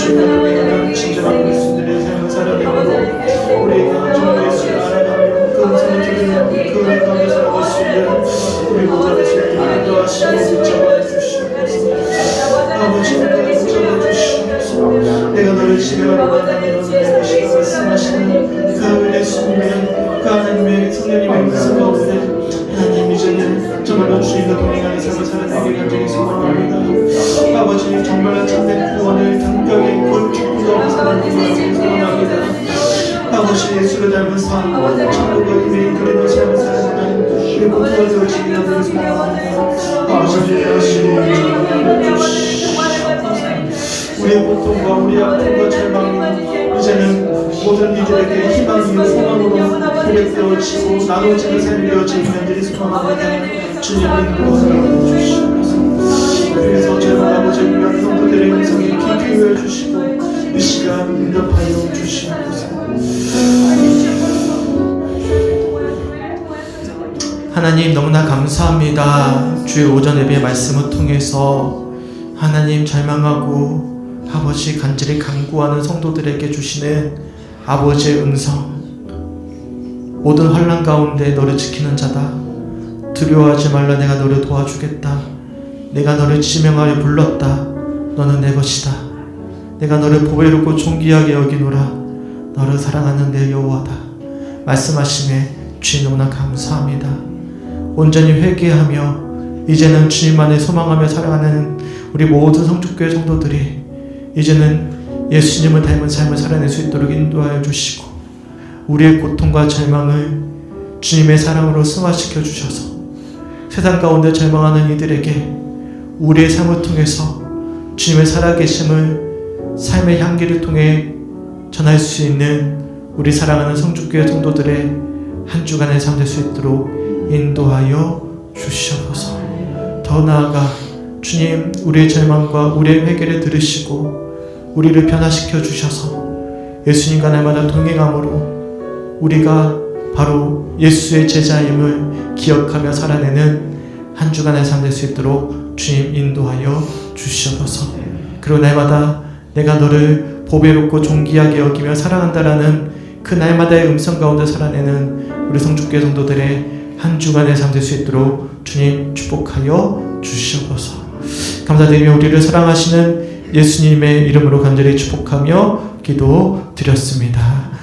진정한 그리스도들의 삶을 살아내고 우리가 주 예수를 알아가며 그 음성을 들으며 그 은혜 가운데 살아갈 수 있는 우리 모두의 삶을 인도하시고 붙잡아 주시옵소서. 아버지를 붙잡아 주시옵소서. 내가 너를 지배하려고 하는 너를 말씀하시는 그 예수님의 그 하나님의 성령님의 음성 가운데 하나님 이제는 정말로 주님과 동행하는 삶을 살아내게 간절히 소망합니다. 아버지 정말 참된 구원을 당당히 기쁘게 사랑합니다. 아버지 예수를 닮은 삶 천국과 힘에 이끌리는 삶을 살아내는 우리 모두가 되어지기 간절히 소망합니다. 아버지 우리의 고통과 우리의 아픔과 절망이 이제는 모든 이들에게 희망이요 소망으로 고백되어지고 나눠지는 삶이 되어지기 간절히 소망합니다. 주님의 인도하여 주시옵소서. 그래서 저희가 아버지를 위한 성도들의 음성에 깊이 기울여 주시고 이 시간 응답하여 주시옵소서. 하나님 너무나 감사합니다. 주의 오전 예배 말씀을 통해서 하나님 절망하고 아버지 간절히 간구하는 성도들에게 주시는 아버지의 음성, 모든 환난 가운데 너를 지키는 자다. 두려워하지 말라. 내가 너를 도와주겠다. 내가 너를 지명하여 불렀다. 너는 내 것이다. 내가 너를 보배롭고 존귀하게 여기노라. 너를 사랑하는 내 여호와다. 말씀하심에 주님 너무나 감사합니다. 온전히 회개하며 이제는 주님만을 소망하며 살아가는 우리 모든 성축교회 성도들이 이제는 예수님을 닮은 삶을 살아낼 수 있도록 인도하여 주시고 우리의 고통과 절망을 주님의 사랑으로 승화시켜 주셔서 세상 가운데 절망하는 이들에게 우리의 삶을 통해서 주님의 살아계심을 삶의 향기를 통해 전할 수 있는 우리 사랑하는 성축교회 성도들의 한 주간의 삶 될 수 있도록 인도하여 주시옵소서. 더 나아가 주님 우리의 절망과 우리의 회개를 들으시고 우리를 변화시켜 주셔서 예수님과 날마다 동행함으로 우리가 바로 예수의 제자임을 기억하며 살아내는 한 주간의 삶 될 수 있도록 주님 인도하여 주시옵소서. 그리고 날마다 내가 너를 보배롭고 존귀하게 여기며 사랑한다라는 그 날마다의 음성 가운데 살아내는 우리 성축교회 성도들의 한 주간의 삶 될 수 있도록 주님 축복하여 주시옵소서. 감사드리며 우리를 사랑하시는 예수님의 이름으로 간절히 축복하며 기도드렸습니다.